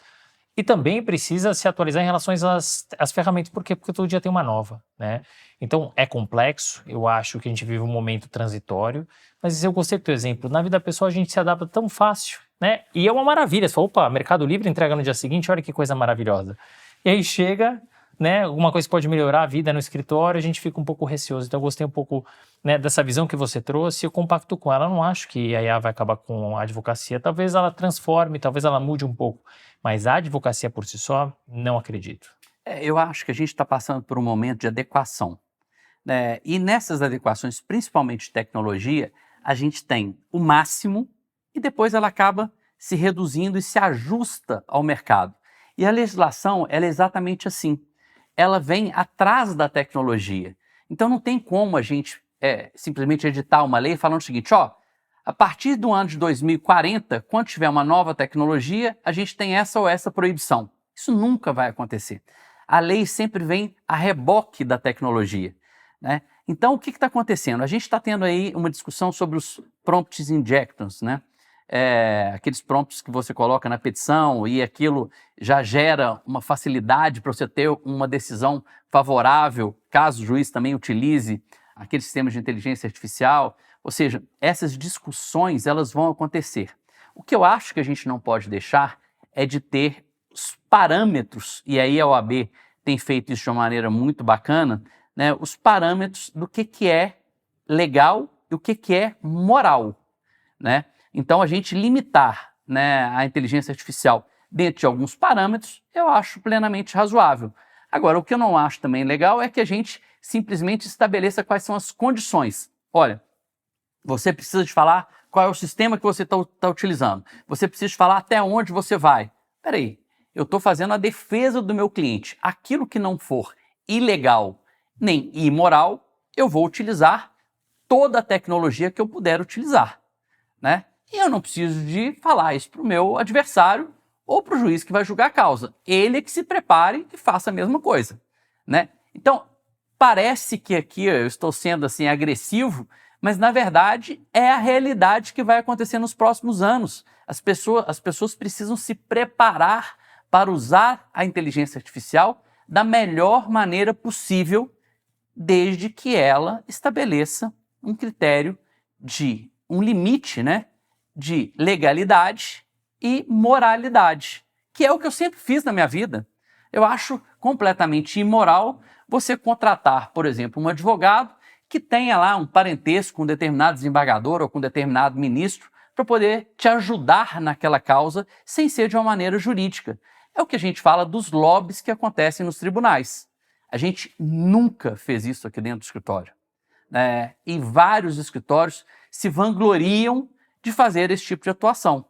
Speaker 2: e também precisa se atualizar em relação às ferramentas. Por quê? Porque todo dia tem uma nova, né? Então, é complexo. Eu acho que a gente vive um momento transitório. Mas eu gostei do teu exemplo. Na vida pessoal, a gente se adapta tão fácil, né? E é uma maravilha. Você fala, opa, Mercado Livre entrega no dia seguinte, olha que coisa maravilhosa. E aí chega, né? Alguma coisa pode melhorar a vida no escritório, a gente fica um pouco receoso. Então, eu gostei um pouco, né, dessa visão que você trouxe. Eu compacto com ela. Eu não acho que a IA vai acabar com a advocacia. Talvez ela transforme, talvez ela mude um pouco. Mas a advocacia por si só, não acredito.
Speaker 1: Eu acho que a gente está passando por um momento de adequação, né? E nessas adequações, principalmente de tecnologia, a gente tem o máximo e depois ela acaba se reduzindo e se ajusta ao mercado. E a legislação, ela é exatamente assim. Ela vem atrás da tecnologia. Então não tem como a gente simplesmente editar uma lei falando o seguinte, ó, a partir do ano de 2040, quando tiver uma nova tecnologia, a gente tem essa ou essa proibição. Isso nunca vai acontecer. A lei sempre vem a reboque da tecnologia, né? Então, o que está acontecendo? A gente está tendo aí uma discussão sobre os prompts injectors, né? Aqueles prompts que você coloca na petição e aquilo já gera uma facilidade para você ter uma decisão favorável, caso o juiz também utilize aqueles sistemas de inteligência artificial. Ou seja, essas discussões elas vão acontecer. O que eu acho que a gente não pode deixar é de ter os parâmetros, e aí a OAB tem feito isso de uma maneira muito bacana, né, os parâmetros do que é legal e o que é moral, né? Então, a gente limitar, né, a inteligência artificial dentro de alguns parâmetros, eu acho plenamente razoável. Agora, o que eu não acho também legal é que a gente simplesmente estabeleça quais são as condições. Olha, você precisa de falar qual é o sistema que você está utilizando. Você precisa de falar até onde você vai. Espera aí, eu estou fazendo a defesa do meu cliente. Aquilo que não for ilegal nem imoral, eu vou utilizar toda a tecnologia que eu puder utilizar, né? E eu não preciso de falar isso para o meu adversário ou para o juiz que vai julgar a causa. Ele é que se prepare e faça a mesma coisa, né? Então, parece que aqui eu estou sendo assim agressivo, mas na verdade é a realidade que vai acontecer nos próximos anos. As pessoas precisam se preparar para usar a inteligência artificial da melhor maneira possível, desde que ela estabeleça um critério de um limite, né, de legalidade e moralidade, que é o que eu sempre fiz na minha vida. Eu acho completamente imoral você contratar, por exemplo, um advogado que tenha lá um parentesco com um determinado desembargador ou com um determinado ministro para poder te ajudar naquela causa sem ser de uma maneira jurídica. É o que a gente fala dos lobbies que acontecem nos tribunais. A gente nunca fez isso aqui dentro do escritório. E vários escritórios se vangloriam de fazer esse tipo de atuação.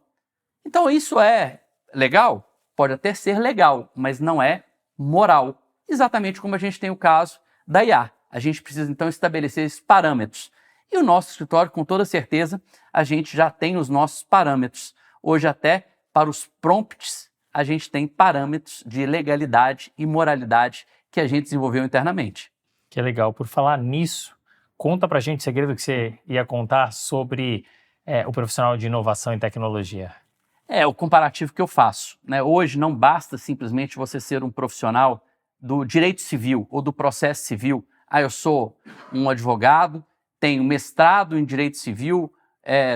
Speaker 1: Então isso é legal? Pode até ser legal, mas não é moral. Exatamente como a gente tem o caso da IA. A gente precisa, então, estabelecer esses parâmetros. E o nosso escritório, com toda certeza, a gente já tem os nossos parâmetros. Hoje, até para os prompts, a gente tem parâmetros de legalidade e moralidade que a gente desenvolveu internamente.
Speaker 2: Que legal. Por falar nisso, conta pra gente o segredo que você ia contar sobre o profissional de inovação e tecnologia.
Speaker 1: É o comparativo que eu faço, né? Hoje não basta simplesmente você ser um profissional do direito civil ou do processo civil. Eu sou um advogado, tenho mestrado em direito civil,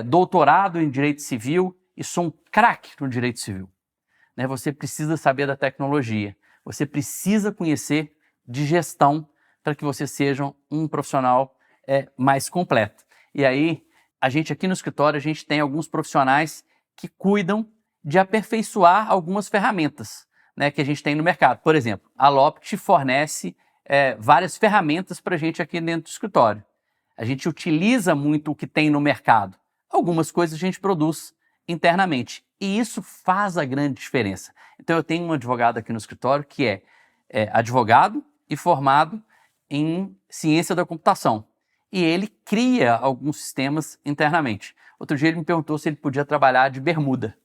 Speaker 1: doutorado em direito civil e sou um craque no direito civil. Né? Você precisa saber da tecnologia, você precisa conhecer de gestão para que você seja um profissional mais completo. E aí, a gente aqui no escritório, a gente tem alguns profissionais que cuidam de aperfeiçoar algumas ferramentas, né, que a gente tem no mercado. Por exemplo, a Lopt fornece várias ferramentas para a gente aqui dentro do escritório. A gente utiliza muito o que tem no mercado. Algumas coisas a gente produz internamente. E isso faz a grande diferença. Então eu tenho um advogado aqui no escritório que é advogado e formado em ciência da computação. E ele cria alguns sistemas internamente. Outro dia ele me perguntou se ele podia trabalhar de bermuda.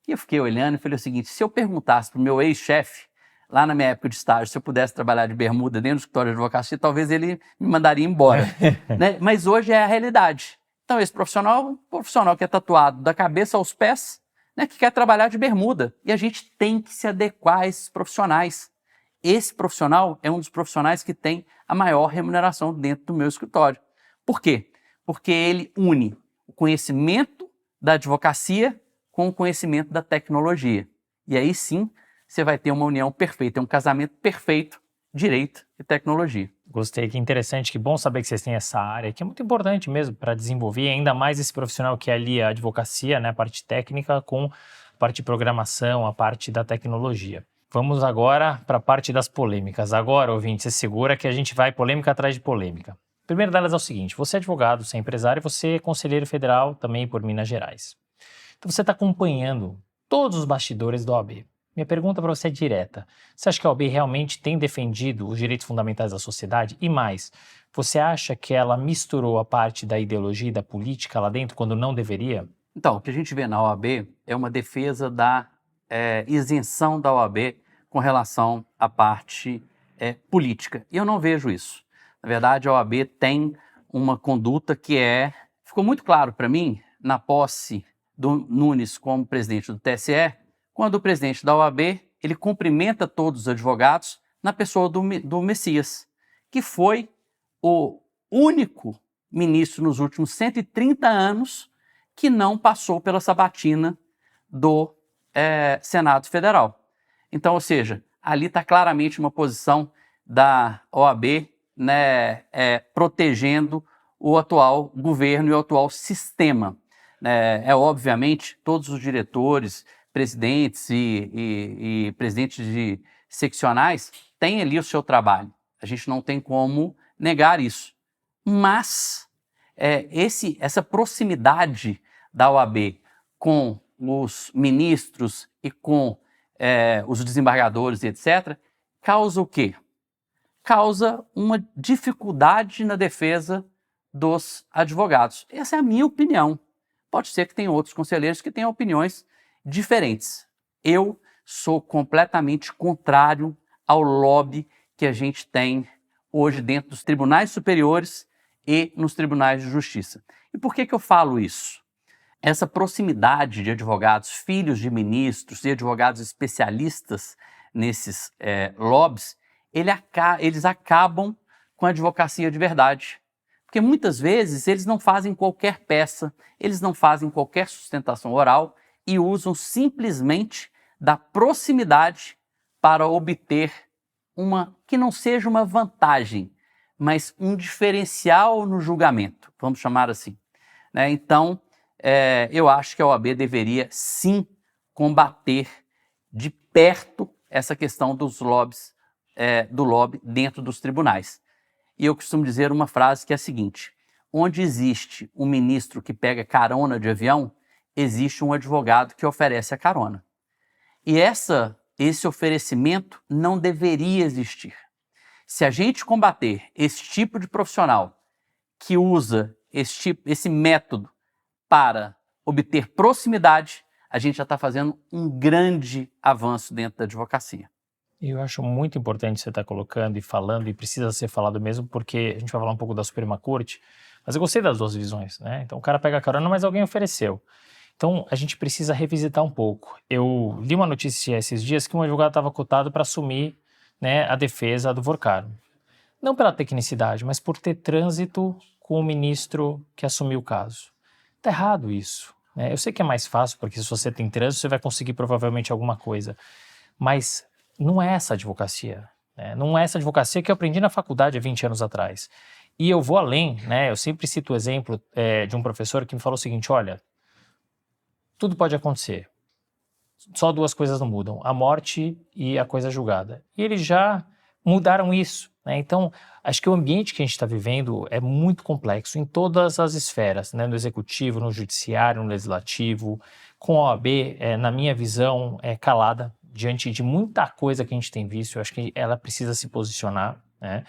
Speaker 1: E eu fiquei olhando e falei o seguinte, se eu perguntasse para o meu ex-chefe, lá na minha época de estágio, se eu pudesse trabalhar de bermuda dentro do escritório de advocacia, talvez ele me mandaria embora. Né? Mas hoje é a realidade. Então esse profissional que é tatuado da cabeça aos pés, né, que quer trabalhar de bermuda. E a gente tem que se adequar a esses profissionais. Esse profissional é um dos profissionais que tem a maior remuneração dentro do meu escritório. Por quê? Porque ele une o conhecimento da advocacia com o conhecimento da tecnologia. E aí sim, você vai ter uma união perfeita, um casamento perfeito, direito e tecnologia.
Speaker 2: Gostei, que interessante, que bom saber que vocês têm essa área, que é muito importante mesmo para desenvolver ainda mais esse profissional que é ali a advocacia, né, a parte técnica com a parte de programação, a parte da tecnologia. Vamos agora para a parte das polêmicas. Agora, ouvinte, você segura que a gente vai polêmica atrás de polêmica. A primeira delas é o seguinte, você é advogado, você é empresário e você é conselheiro federal também por Minas Gerais. Então você está acompanhando todos os bastidores da OAB. Minha pergunta para você é direta. Você acha que a OAB realmente tem defendido os direitos fundamentais da sociedade? E mais, você acha que ela misturou a parte da ideologia e da política lá dentro quando não deveria?
Speaker 1: Então, o que a gente vê na OAB é uma defesa da isenção da OAB com relação à parte política. E eu não vejo isso. Na verdade, a OAB tem uma conduta que ficou muito claro para mim na posse do Nunes como presidente do TSE, quando o presidente da OAB ele cumprimenta todos os advogados na pessoa do Messias, que foi o único ministro nos últimos 130 anos que não passou pela sabatina do Senado Federal. Então, ou seja, ali está claramente uma posição da OAB, né, protegendo o atual governo e o atual sistema. Obviamente, todos os diretores, presidentes e presidentes de seccionais têm ali o seu trabalho. A gente não tem como negar isso. Mas essa proximidade da OAB com os ministros e com os desembargadores e etc., causa o quê? Causa uma dificuldade na defesa dos advogados. Essa é a minha opinião. Pode ser que tenha outros conselheiros que tenham opiniões diferentes. Eu sou completamente contrário ao lobby que a gente tem hoje dentro dos tribunais superiores e nos tribunais de justiça. E por que eu falo isso? Essa proximidade de advogados, filhos de ministros e advogados especialistas nesses lobbies, eles acabam com a advocacia de verdade. Porque muitas vezes eles não fazem qualquer peça, eles não fazem qualquer sustentação oral e usam simplesmente da proximidade para obter que não seja uma vantagem, mas um diferencial no julgamento, vamos chamar assim. Né? Então, eu acho que a OAB deveria sim combater de perto essa questão dos lobbies, do lobby dentro dos tribunais. E eu costumo dizer uma frase que é a seguinte: onde existe um ministro que pega carona de avião, existe um advogado que oferece a carona. E esse oferecimento não deveria existir. Se a gente combater esse tipo de profissional que usa esse método para obter proximidade, a gente já está fazendo um grande avanço dentro da advocacia.
Speaker 2: Eu acho muito importante você estar colocando e falando, e precisa ser falado mesmo, porque a gente vai falar um pouco da Suprema Corte, mas eu gostei das duas visões, né? Então o cara pega a carona, mas alguém ofereceu. Então a gente precisa revisitar um pouco. Eu li uma notícia esses dias que um advogado estava cotado para assumir, né, a defesa do Vorcaro. Não pela tecnicidade, mas por ter trânsito com o ministro que assumiu o caso. Tá errado isso, né? Eu sei que é mais fácil, porque se você tem trânsito, você vai conseguir provavelmente alguma coisa. Mas não é essa advocacia, né? Não é essa advocacia que eu aprendi na faculdade há 20 anos atrás. E eu vou além, né? Eu sempre cito o exemplo de um professor que me falou o seguinte: olha, tudo pode acontecer. Só duas coisas não mudam, a morte e a coisa julgada. E eles já mudaram isso, né? Então, acho que o ambiente que a gente está vivendo é muito complexo em todas as esferas, né? No executivo, no judiciário, no legislativo, com a OAB, na minha visão, calada diante de muita coisa que a gente tem visto. Eu acho que ela precisa se posicionar, né?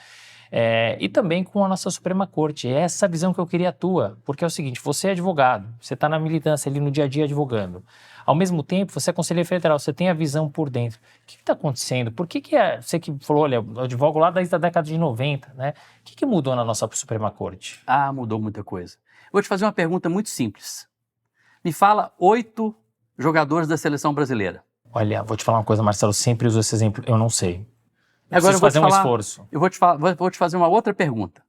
Speaker 2: E também com a nossa Suprema Corte. É essa visão que eu queria a tua, porque é o seguinte: você é advogado, você está na militância ali no dia a dia advogando. Ao mesmo tempo, você é conselheiro federal, você tem a visão por dentro. O que está acontecendo? Por que você que falou, olha, eu advogo lá desde a década de 90, né? O que mudou na nossa Suprema Corte?
Speaker 1: Ah, mudou muita coisa. Eu vou te fazer uma pergunta muito simples. Me fala 8 jogadores da seleção brasileira.
Speaker 2: Olha, vou te falar uma coisa, Marcelo, sempre uso esse exemplo, eu não sei.
Speaker 1: Agora eu vou
Speaker 2: fazer
Speaker 1: te falar,
Speaker 2: um esforço.
Speaker 1: Eu vou te fazer uma outra pergunta.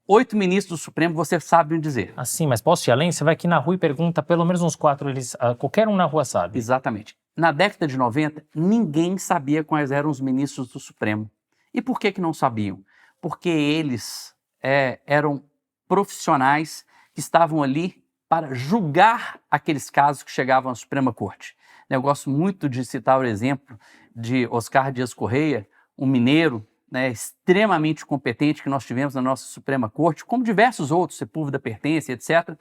Speaker 1: 8 ministros do Supremo você sabe me dizer.
Speaker 2: Assim, mas posso ir além? Você vai aqui na rua e pergunta pelo menos uns 4, qualquer um na rua sabe.
Speaker 1: Exatamente. Na década de 90, ninguém sabia quais eram os ministros do Supremo. E por que não sabiam? Porque eles eram profissionais que estavam ali para julgar aqueles casos que chegavam à Suprema Corte. Eu gosto muito de citar o exemplo de Oscar Dias Correia, um mineiro, né, extremamente competente que nós tivemos na nossa Suprema Corte, como diversos outros, Sepúlveda Pertence, etc.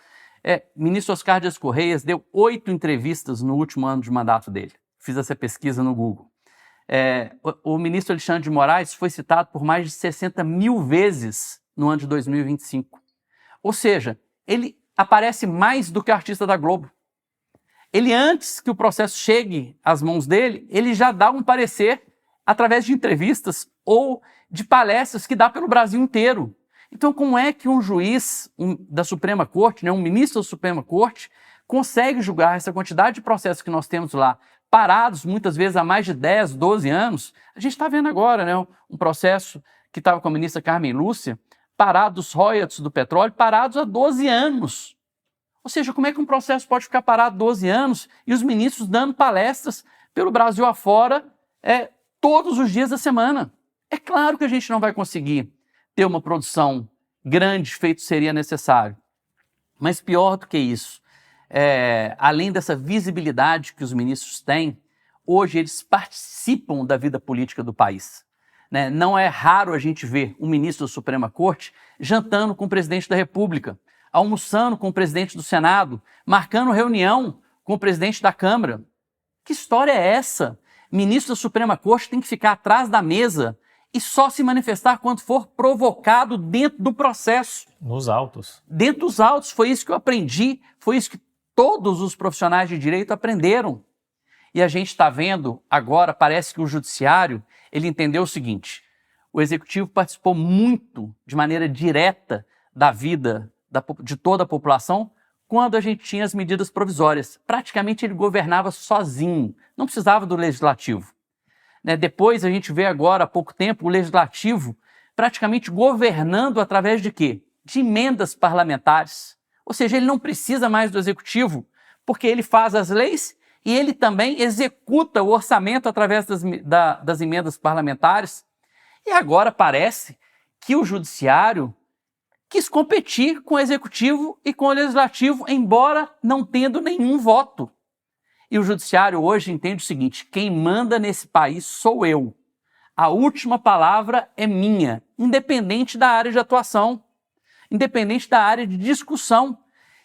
Speaker 1: Ministro Oscar Dias Correia deu 8 entrevistas no último ano de mandato dele. Fiz essa pesquisa no Google. O ministro Alexandre de Moraes foi citado por mais de 60 mil vezes no ano de 2025. Ou seja, ele aparece mais do que o artista da Globo. Ele, antes que o processo chegue às mãos dele, ele já dá um parecer através de entrevistas ou de palestras que dá pelo Brasil inteiro. Então, como é que um juiz da Suprema Corte, né, um ministro da Suprema Corte, consegue julgar essa quantidade de processos que nós temos lá, parados muitas vezes há mais de 10, 12 anos? A gente está vendo agora, né, um processo que estava com a ministra Carmen Lúcia, parado os royalties do petróleo, parados há 12 anos. Ou seja, como é que um processo pode ficar parado 12 anos e os ministros dando palestras pelo Brasil afora todos os dias da semana? É claro que a gente não vai conseguir ter uma produção grande feito seria necessário. Mas pior do que isso, além dessa visibilidade que os ministros têm, hoje eles participam da vida política do país. Né? Não é raro a gente ver um ministro da Suprema Corte jantando com o presidente da República, almoçando com o presidente do Senado, marcando reunião com o presidente da Câmara. Que história é essa? Ministro da Suprema Corte tem que ficar atrás da mesa e só se manifestar quando for provocado dentro do processo.
Speaker 2: Nos autos.
Speaker 1: Dentro dos autos. Foi isso que eu aprendi, foi isso que todos os profissionais de direito aprenderam. E a gente está vendo agora, parece que o judiciário, ele entendeu o seguinte: o executivo participou muito, de maneira direta, da vida de toda a população quando a gente tinha as medidas provisórias. Praticamente ele governava sozinho, não precisava do legislativo. Depois a gente vê agora, há pouco tempo, o legislativo praticamente governando através de quê? De emendas parlamentares. Ou seja, ele não precisa mais do executivo, porque ele faz as leis e ele também executa o orçamento através das emendas parlamentares. E agora parece que o judiciário quis competir com o executivo e com o legislativo, embora não tendo nenhum voto. E o judiciário hoje entende o seguinte: quem manda nesse país sou eu. A última palavra é minha, independente da área de atuação, independente da área de discussão.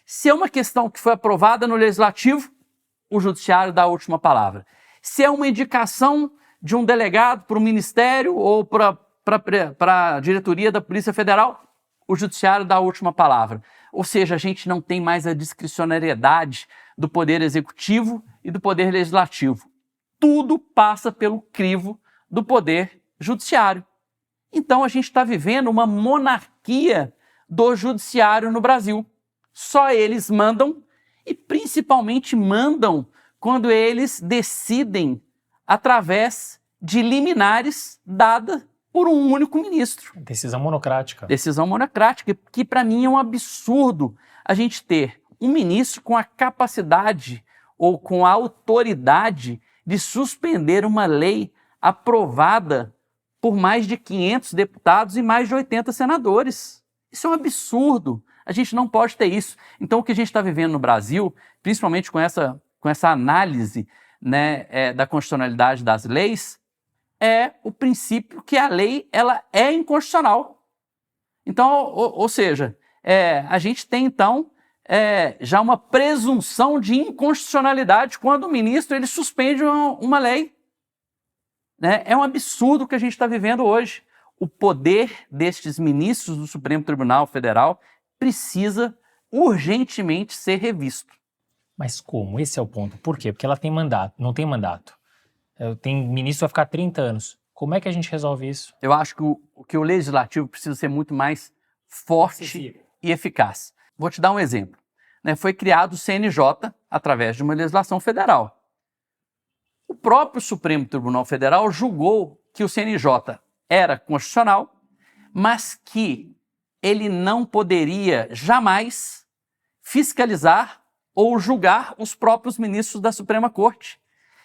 Speaker 1: Se é uma questão que foi aprovada no legislativo, o judiciário dá a última palavra. Se é uma indicação de um delegado para o ministério ou para para a diretoria da Polícia Federal, o judiciário dá a última palavra. Ou seja, a gente não tem mais a discricionariedade do poder executivo e do poder legislativo. Tudo passa pelo crivo do poder judiciário. Então a gente está vivendo uma monarquia do judiciário no Brasil. Só eles mandam e principalmente mandam quando eles decidem através de liminares dadas por um único ministro.
Speaker 2: Decisão monocrática.
Speaker 1: Decisão monocrática, que para mim é um absurdo a gente ter um ministro com a capacidade ou com a autoridade de suspender uma lei aprovada por mais de 500 deputados e mais de 80 senadores. Isso é um absurdo. A gente não pode ter isso. Então, o que a gente está vivendo no Brasil, principalmente com essa análise, né, da constitucionalidade das leis, é o princípio que a lei ela é inconstitucional. Então, ou seja, a gente tem, então, já uma presunção de inconstitucionalidade quando o ministro ele suspende uma lei. Né? É um absurdo o que a gente está vivendo hoje. O poder destes ministros do Supremo Tribunal Federal precisa urgentemente ser revisto.
Speaker 2: Mas como? Esse é o ponto. Por quê? Porque ela tem mandato, não tem mandato. Tem ministro que vai ficar 30 anos. Como é que a gente resolve isso?
Speaker 1: Eu acho que o legislativo precisa ser muito mais forte e eficaz. Vou te dar um exemplo. Né? Foi criado o CNJ através de uma legislação federal. O próprio Supremo Tribunal Federal julgou que o CNJ era constitucional, mas que ele não poderia jamais fiscalizar ou julgar os próprios ministros da Suprema Corte.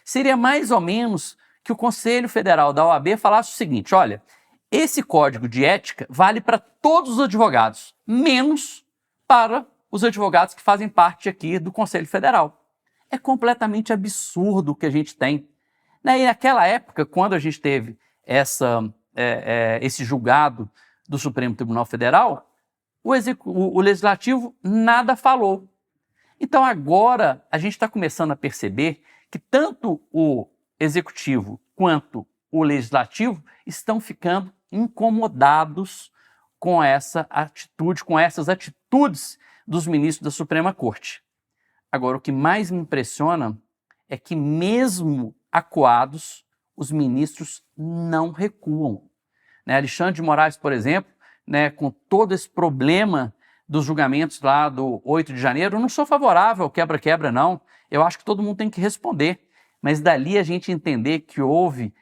Speaker 1: Seria mais ou menos que o Conselho Federal da OAB falasse o seguinte: olha, esse código de ética vale para todos os advogados, menos para os advogados que fazem parte aqui do Conselho Federal. É completamente absurdo o que a gente tem. E naquela época, quando a gente teve esse julgado do Supremo Tribunal Federal, o Legislativo nada falou. Então agora a gente está começando a perceber que tanto o Executivo quanto o Legislativo estão ficando incomodados com essa atitude, com essas atitudes dos ministros da Suprema Corte. Agora, o que mais me impressiona é que mesmo acuados, os ministros não recuam. Alexandre de Moraes, por exemplo, com todo esse problema dos julgamentos lá do 8 de janeiro, eu não sou favorável ao quebra-quebra, não. Eu acho que todo mundo tem que responder. Mas dali a gente entender que houve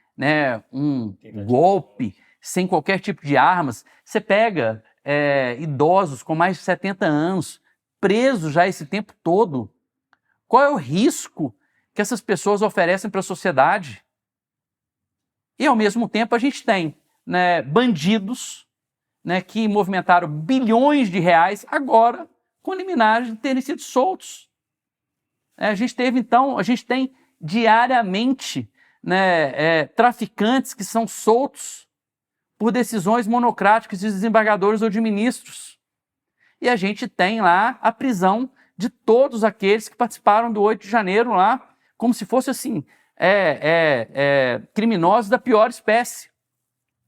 Speaker 1: um golpe sem qualquer tipo de armas. Você pega idosos com mais de 70 anos, presos já esse tempo todo. Qual é o risco que essas pessoas oferecem para a sociedade? E, ao mesmo tempo, a gente tem bandidos que movimentaram bilhões de reais agora com liminares de terem sido soltos. A gente tem diariamente traficantes que são soltos por decisões monocráticas de desembargadores ou de ministros. E a gente tem lá a prisão de todos aqueles que participaram do 8 de janeiro lá, como se fosse assim, criminosos da pior espécie.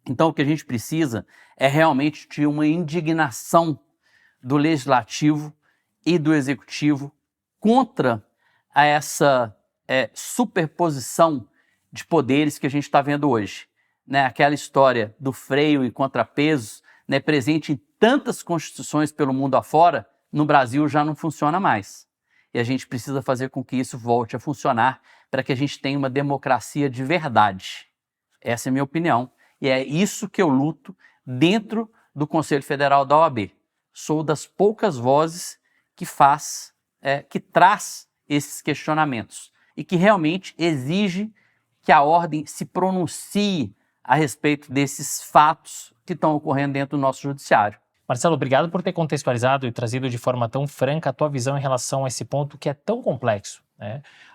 Speaker 1: Então o que a gente precisa é realmente de uma indignação do Legislativo e do Executivo contra essa superposição de poderes que a gente está vendo hoje. Aquela história do freio e contrapesos, presente em tantas constituições pelo mundo afora, no Brasil já não funciona mais. E a gente precisa fazer com que isso volte a funcionar para que a gente tenha uma democracia de verdade. Essa é a minha opinião. E é isso que eu luto dentro do Conselho Federal da OAB. Sou das poucas vozes que traz esses questionamentos e que realmente exige que a ordem se pronuncie a respeito desses fatos que estão ocorrendo dentro do nosso judiciário.
Speaker 2: Marcelo, obrigado por ter contextualizado e trazido de forma tão franca a tua visão em relação a esse ponto que é tão complexo.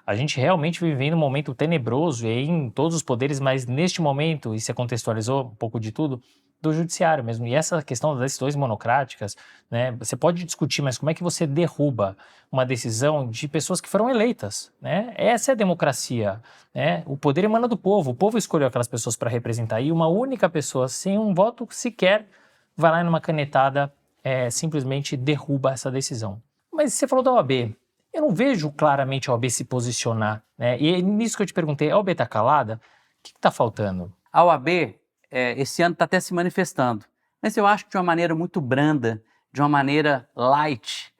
Speaker 2: A gente realmente vive um momento tenebroso em todos os poderes, mas neste momento, e você contextualizou um pouco de tudo, do judiciário mesmo. E essa questão das decisões monocráticas, né, você pode discutir, mas como é que você derruba uma decisão de pessoas que foram eleitas, né? Essa é a democracia, né? O poder emana do povo, o povo escolheu aquelas pessoas para representar, e uma única pessoa sem um voto sequer vai lá numa canetada, simplesmente derruba essa decisão. Mas você falou da OAB. Eu não vejo claramente a OAB se posicionar, né? E é nisso que eu te perguntei, a OAB está calada? O que está faltando?
Speaker 1: A OAB, esse ano está até se manifestando, mas eu acho que de uma maneira muito branda, de uma maneira light,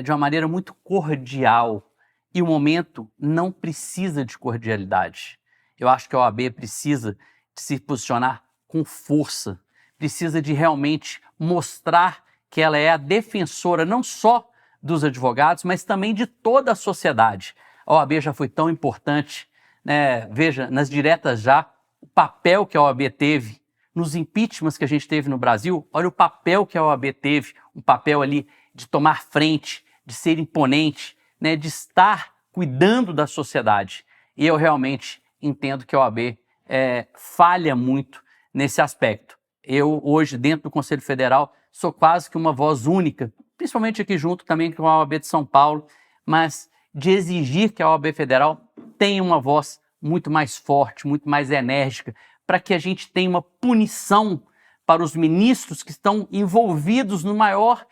Speaker 1: de uma maneira muito cordial. E o momento não precisa de cordialidade. Eu acho que a OAB precisa de se posicionar com força, precisa de realmente mostrar que ela é a defensora não só dos advogados, mas também de toda a sociedade. A OAB já foi tão importante, né? Veja, nas diretas já, o papel que a OAB teve nos impeachments que a gente teve no Brasil, olha o papel que a OAB teve, um papel ali de tomar frente, de ser imponente, né? De estar cuidando da sociedade. E eu realmente entendo que a OAB falha muito nesse aspecto. Eu, hoje, dentro do Conselho Federal, sou quase que uma voz única, principalmente aqui junto também com a OAB de São Paulo, mas de exigir que a OAB Federal tenha uma voz muito mais forte, muito mais enérgica, para que a gente tenha uma punição para os ministros que estão envolvidos no maior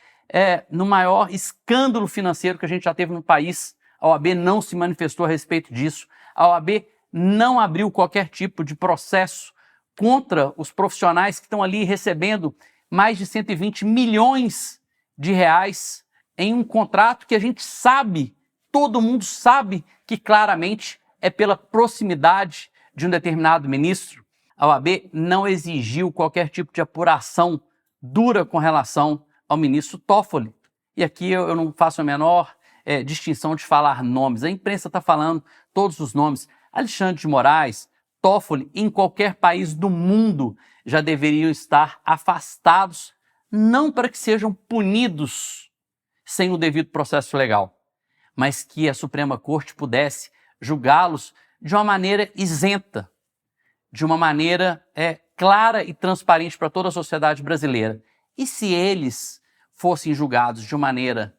Speaker 1: escândalo financeiro que a gente já teve no país. A OAB não se manifestou a respeito disso. A OAB não abriu qualquer tipo de processo contra os profissionais que estão ali recebendo mais de 120 milhões de reais em um contrato que a gente sabe, todo mundo sabe que claramente é pela proximidade de um determinado ministro. A OAB não exigiu qualquer tipo de apuração dura com relação ao ministro Toffoli. E aqui eu não faço a menor distinção de falar nomes. A imprensa está falando todos os nomes. Alexandre de Moraes, Toffoli, em qualquer país do mundo já deveriam estar afastados, não para que sejam punidos sem o devido processo legal, mas que a Suprema Corte pudesse julgá-los de uma maneira isenta, de uma maneira clara e transparente para toda a sociedade brasileira. E se eles fossem julgados de uma maneira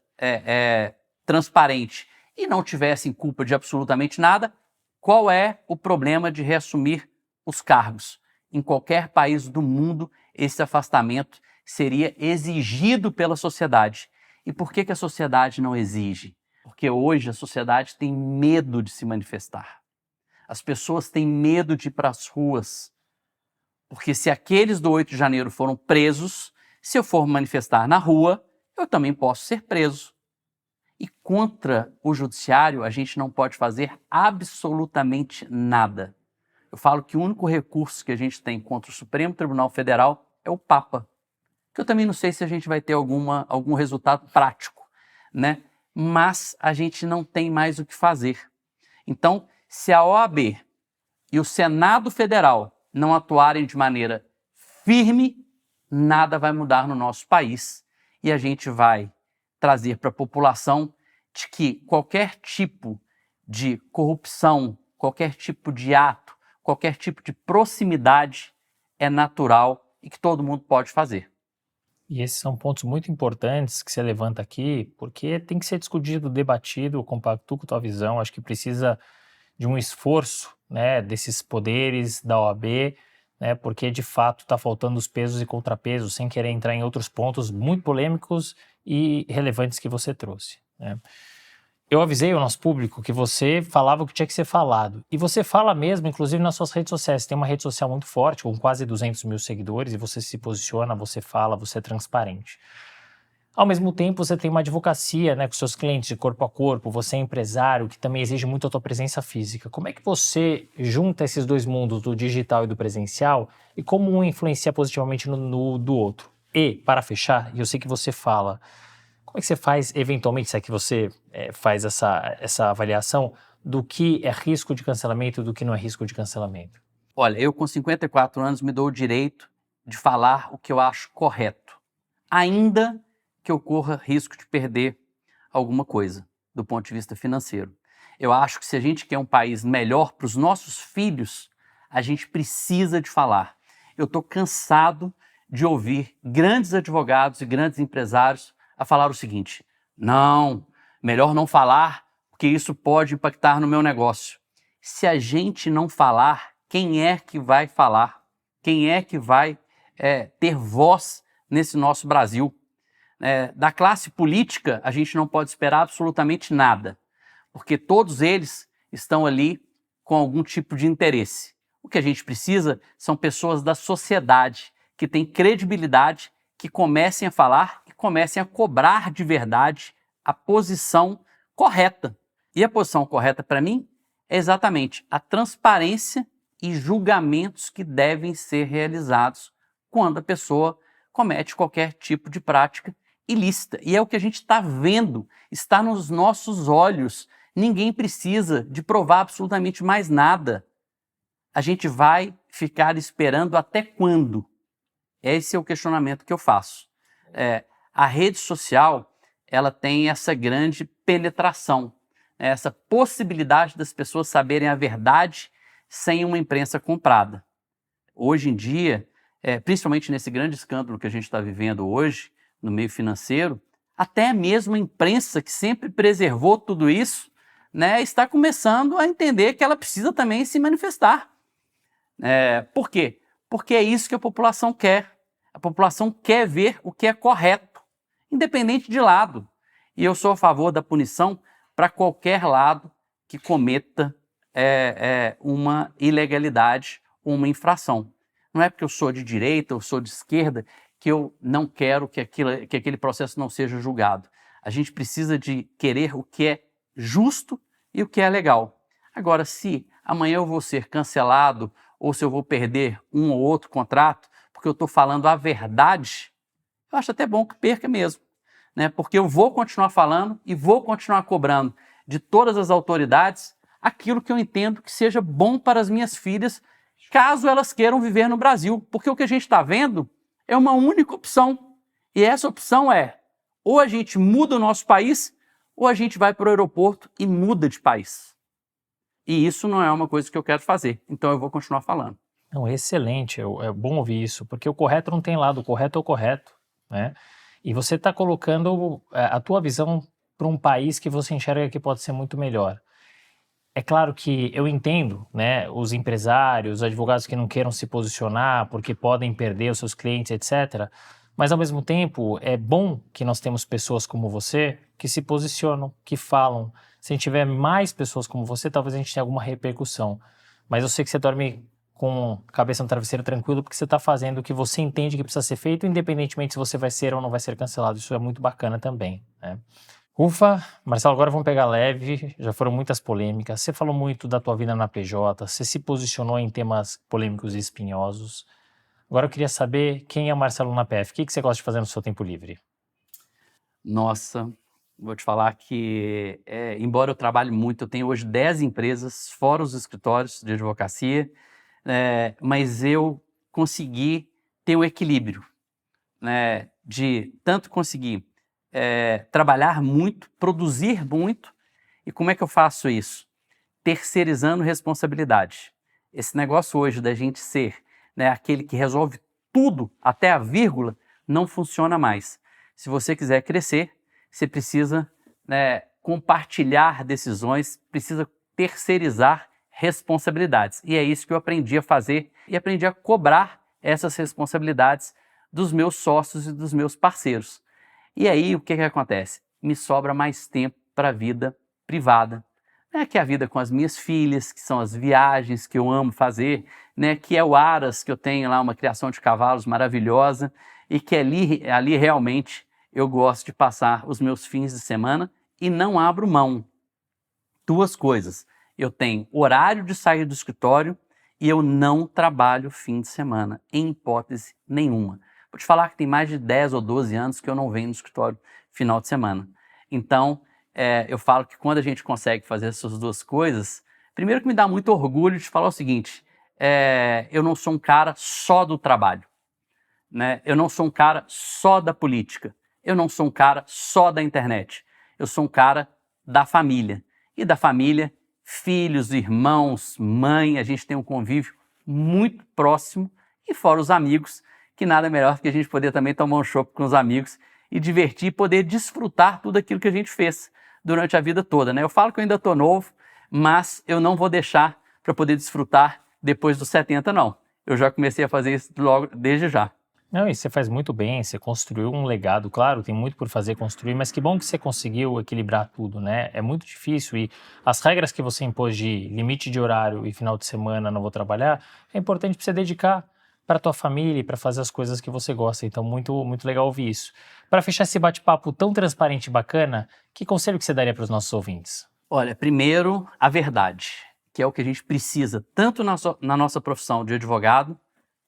Speaker 1: transparente e não tivessem culpa de absolutamente nada, qual é o problema de reassumir os cargos? Em qualquer país do mundo, esse afastamento seria exigido pela sociedade. E por que a sociedade não exige? Porque hoje a sociedade tem medo de se manifestar. As pessoas têm medo de ir para as ruas. Porque se aqueles do 8 de janeiro foram presos, se eu for manifestar na rua, eu também posso ser preso. E contra o judiciário, a gente não pode fazer absolutamente nada. Eu falo que o único recurso que a gente tem contra o Supremo Tribunal Federal é o Papa. Que eu também não sei se a gente vai ter algum resultado prático, né? Mas a gente não tem mais o que fazer. Então, se a OAB e o Senado Federal não atuarem de maneira firme, nada vai mudar no nosso país. E a gente vai trazer para a população de que qualquer tipo de corrupção, qualquer tipo de ato, qualquer tipo de proximidade é natural e que todo mundo pode fazer.
Speaker 2: E esses são pontos muito importantes que você levanta aqui, porque tem que ser discutido, debatido, eu compactuo com a tua visão, acho que precisa de um esforço, né, desses poderes da OAB, né, porque de fato está faltando os pesos e contrapesos, sem querer entrar em outros pontos muito polêmicos e relevantes que você trouxe, né. Eu avisei ao nosso público que você falava o que tinha que ser falado. E você fala mesmo, inclusive nas suas redes sociais. Você tem uma rede social muito forte, com quase 200 mil seguidores, e você se posiciona, você fala, você é transparente. Ao mesmo tempo, você tem uma advocacia, né, com seus clientes de corpo a corpo, você é empresário, que também exige muito a tua presença física. Como é que você junta esses dois mundos, do digital e do presencial, e como um influencia positivamente no do outro? E, para fechar, e eu sei que você fala, como é que você faz, eventualmente, se é que você faz essa avaliação do que é risco de cancelamento e do que não é risco de cancelamento?
Speaker 1: Olha, eu com 54 anos me dou o direito de falar o que eu acho correto, ainda que ocorra risco de perder alguma coisa do ponto de vista financeiro. Eu acho que se a gente quer um país melhor para os nossos filhos, a gente precisa de falar. Eu estou cansado de ouvir grandes advogados e grandes empresários a falar o seguinte: não, melhor não falar, porque isso pode impactar no meu negócio. Se a gente não falar, quem é que vai falar? Quem é que vai ter voz nesse nosso Brasil? Da classe política, a gente não pode esperar absolutamente nada, porque todos eles estão ali com algum tipo de interesse. O que a gente precisa são pessoas da sociedade que têm credibilidade, que comecem a falar, que comecem a cobrar de verdade a posição correta. E a posição correta, para mim, é exatamente a transparência e julgamentos que devem ser realizados quando a pessoa comete qualquer tipo de prática ilícita. E é o que a gente está vendo, está nos nossos olhos. Ninguém precisa de provar absolutamente mais nada. A gente vai ficar esperando até quando? Esse é o questionamento que eu faço. A rede social, ela tem essa grande penetração, essa possibilidade das pessoas saberem a verdade sem uma imprensa comprada. Hoje em dia, principalmente nesse grande escândalo que a gente está vivendo hoje, no meio financeiro, até mesmo a imprensa, que sempre preservou tudo isso, está começando a entender que ela precisa também se manifestar. Por quê? Porque é isso que a população quer. A população quer ver o que é correto, independente de lado. E eu sou a favor da punição para qualquer lado que cometa uma ilegalidade, uma infração. Não é porque eu sou de direita ou sou de esquerda que eu não quero que aquele processo não seja julgado. A gente precisa de querer o que é justo e o que é legal. Agora, se amanhã eu vou ser cancelado ou se eu vou perder um ou outro contrato porque eu estou falando a verdade, eu acho até bom que perca mesmo, porque eu vou continuar falando e vou continuar cobrando de todas as autoridades aquilo que eu entendo que seja bom para as minhas filhas, caso elas queiram viver no Brasil. Porque o que a gente está vendo é uma única opção. E essa opção é: ou a gente muda o nosso país, ou a gente vai para o aeroporto e muda de país. E isso não é uma coisa que eu quero fazer. Então eu vou continuar falando.
Speaker 2: Não, excelente, é bom ouvir isso, porque o correto não tem lado, o correto é o correto, né? E você está colocando a tua visão para um país que você enxerga que pode ser muito melhor. É claro que eu entendo, os empresários, os advogados que não queiram se posicionar porque podem perder os seus clientes, etc. Mas, ao mesmo tempo, é bom que nós temos pessoas como você que se posicionam, que falam. Se a gente tiver mais pessoas como você, talvez a gente tenha alguma repercussão. Mas eu sei que você dorme com a cabeça no travesseiro tranquilo porque você está fazendo o que você entende que precisa ser feito, independentemente se você vai ser ou não vai ser cancelado. Isso é muito bacana também, Ufa, Marcelo, agora vamos pegar leve, já foram muitas polêmicas, você falou muito da tua vida na PJ, você se posicionou em temas polêmicos e espinhosos. Agora eu queria saber quem é o Marcelo na PF, o que você gosta de fazer no seu tempo livre?
Speaker 1: Nossa, vou te falar que, embora eu trabalhe muito, eu tenho hoje 10 empresas, fora os escritórios de advocacia, mas eu consegui ter um equilíbrio, de tanto conseguir trabalhar muito, produzir muito. E como é que eu faço isso? Terceirizando responsabilidade. Esse negócio hoje da gente ser aquele que resolve tudo, até a vírgula, não funciona mais. Se você quiser crescer, você precisa compartilhar decisões, precisa terceirizar responsabilidades. E é isso que eu aprendi a fazer e aprendi a cobrar essas responsabilidades dos meus sócios e dos meus parceiros. E aí, o que acontece? Me sobra mais tempo para a vida privada, que é a vida com as minhas filhas, que são as viagens que eu amo fazer, que é o Aras, que eu tenho lá, uma criação de cavalos maravilhosa, e que ali realmente eu gosto de passar os meus fins de semana e não abro mão. Duas coisas: eu tenho horário de sair do escritório e eu não trabalho fim de semana, em hipótese nenhuma. Vou te falar que tem mais de 10 ou 12 anos que eu não venho no escritório final de semana. Então, eu falo que quando a gente consegue fazer essas duas coisas, primeiro que me dá muito orgulho de falar o seguinte: eu não sou um cara só do trabalho, eu não sou um cara só da política, eu não sou um cara só da internet, eu sou um cara da família. E da família, filhos, irmãos, mãe, a gente tem um convívio muito próximo, e fora os amigos, que nada melhor que a gente poder também tomar um chopp com os amigos e divertir e poder desfrutar tudo aquilo que a gente fez durante a vida toda, né? Eu falo que eu ainda estou novo, mas eu não vou deixar para poder desfrutar depois dos 70, não. Eu já comecei a fazer isso logo desde já.
Speaker 2: Não, e você faz muito bem, você construiu um legado, claro, tem muito por fazer construir, mas que bom que você conseguiu equilibrar tudo, né? É muito difícil e as regras que você impôs de limite de horário e final de semana não vou trabalhar, é importante para você dedicar para a tua família e para fazer as coisas que você gosta, então muito, muito legal ouvir isso. Para fechar esse bate-papo tão transparente e bacana, que conselho que você daria para os nossos ouvintes?
Speaker 1: Olha, primeiro, a verdade, que é o que a gente precisa, tanto na nossa profissão de advogado,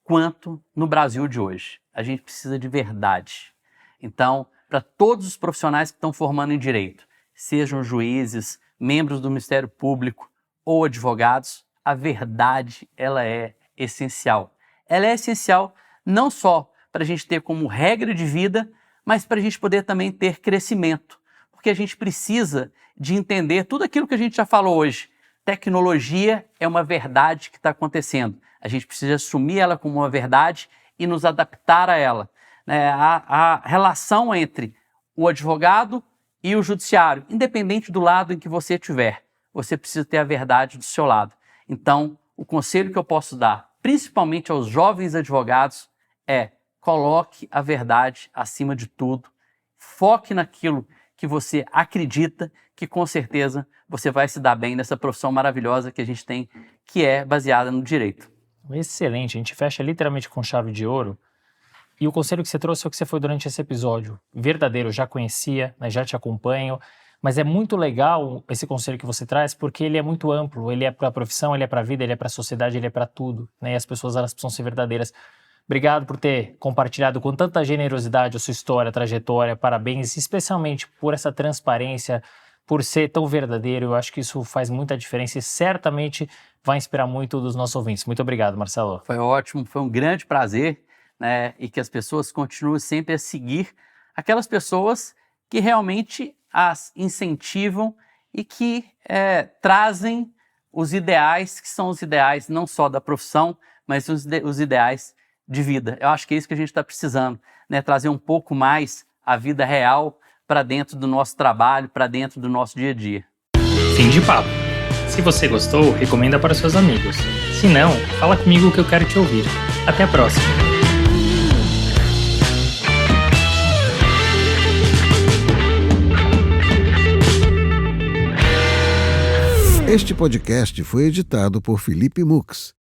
Speaker 1: quanto no Brasil de hoje. A gente precisa de verdade. Então, para todos os profissionais que estão formando em direito, sejam juízes, membros do Ministério Público ou advogados, a verdade ela é essencial. Ela é essencial não só para a gente ter como regra de vida, mas para a gente poder também ter crescimento. Porque a gente precisa de entender tudo aquilo que a gente já falou hoje. Tecnologia é uma verdade que está acontecendo. A gente precisa assumir ela como uma verdade e nos adaptar a ela. A relação entre o advogado e o judiciário, independente do lado em que você estiver, você precisa ter a verdade do seu lado. Então, o conselho que eu posso dar, principalmente aos jovens advogados, é: coloque a verdade acima de tudo, foque naquilo que você acredita, que com certeza você vai se dar bem nessa profissão maravilhosa que a gente tem, que é baseada no direito.
Speaker 2: Excelente, a gente fecha literalmente com chave de ouro. E o conselho que você trouxe é o que você foi durante esse episódio. Verdadeiro, eu já conhecia, né, já te acompanho, mas é muito legal esse conselho que você traz porque ele é muito amplo, ele é para a profissão, ele é para a vida, ele é para a sociedade, ele é para tudo, né? E as pessoas elas precisam ser verdadeiras. Obrigado por ter compartilhado com tanta generosidade a sua história, a trajetória, parabéns, especialmente por essa transparência, por ser tão verdadeiro. Eu acho que isso faz muita diferença e certamente vai inspirar muito dos nossos ouvintes. Muito obrigado, Marcelo.
Speaker 1: Foi ótimo, foi um grande prazer, né? E que as pessoas continuem sempre a seguir aquelas pessoas que realmente as incentivam e que trazem os ideais, que são os ideais não só da profissão, mas os ideais de vida. Eu acho que é isso que a gente está precisando, né? Trazer um pouco mais a vida real para dentro do nosso trabalho, para dentro do nosso dia a dia.
Speaker 2: Fim de papo. Se você gostou, recomenda para seus amigos. Se não, fala comigo que eu quero te ouvir. Até a próxima.
Speaker 3: Este podcast foi editado por Felipe Mux.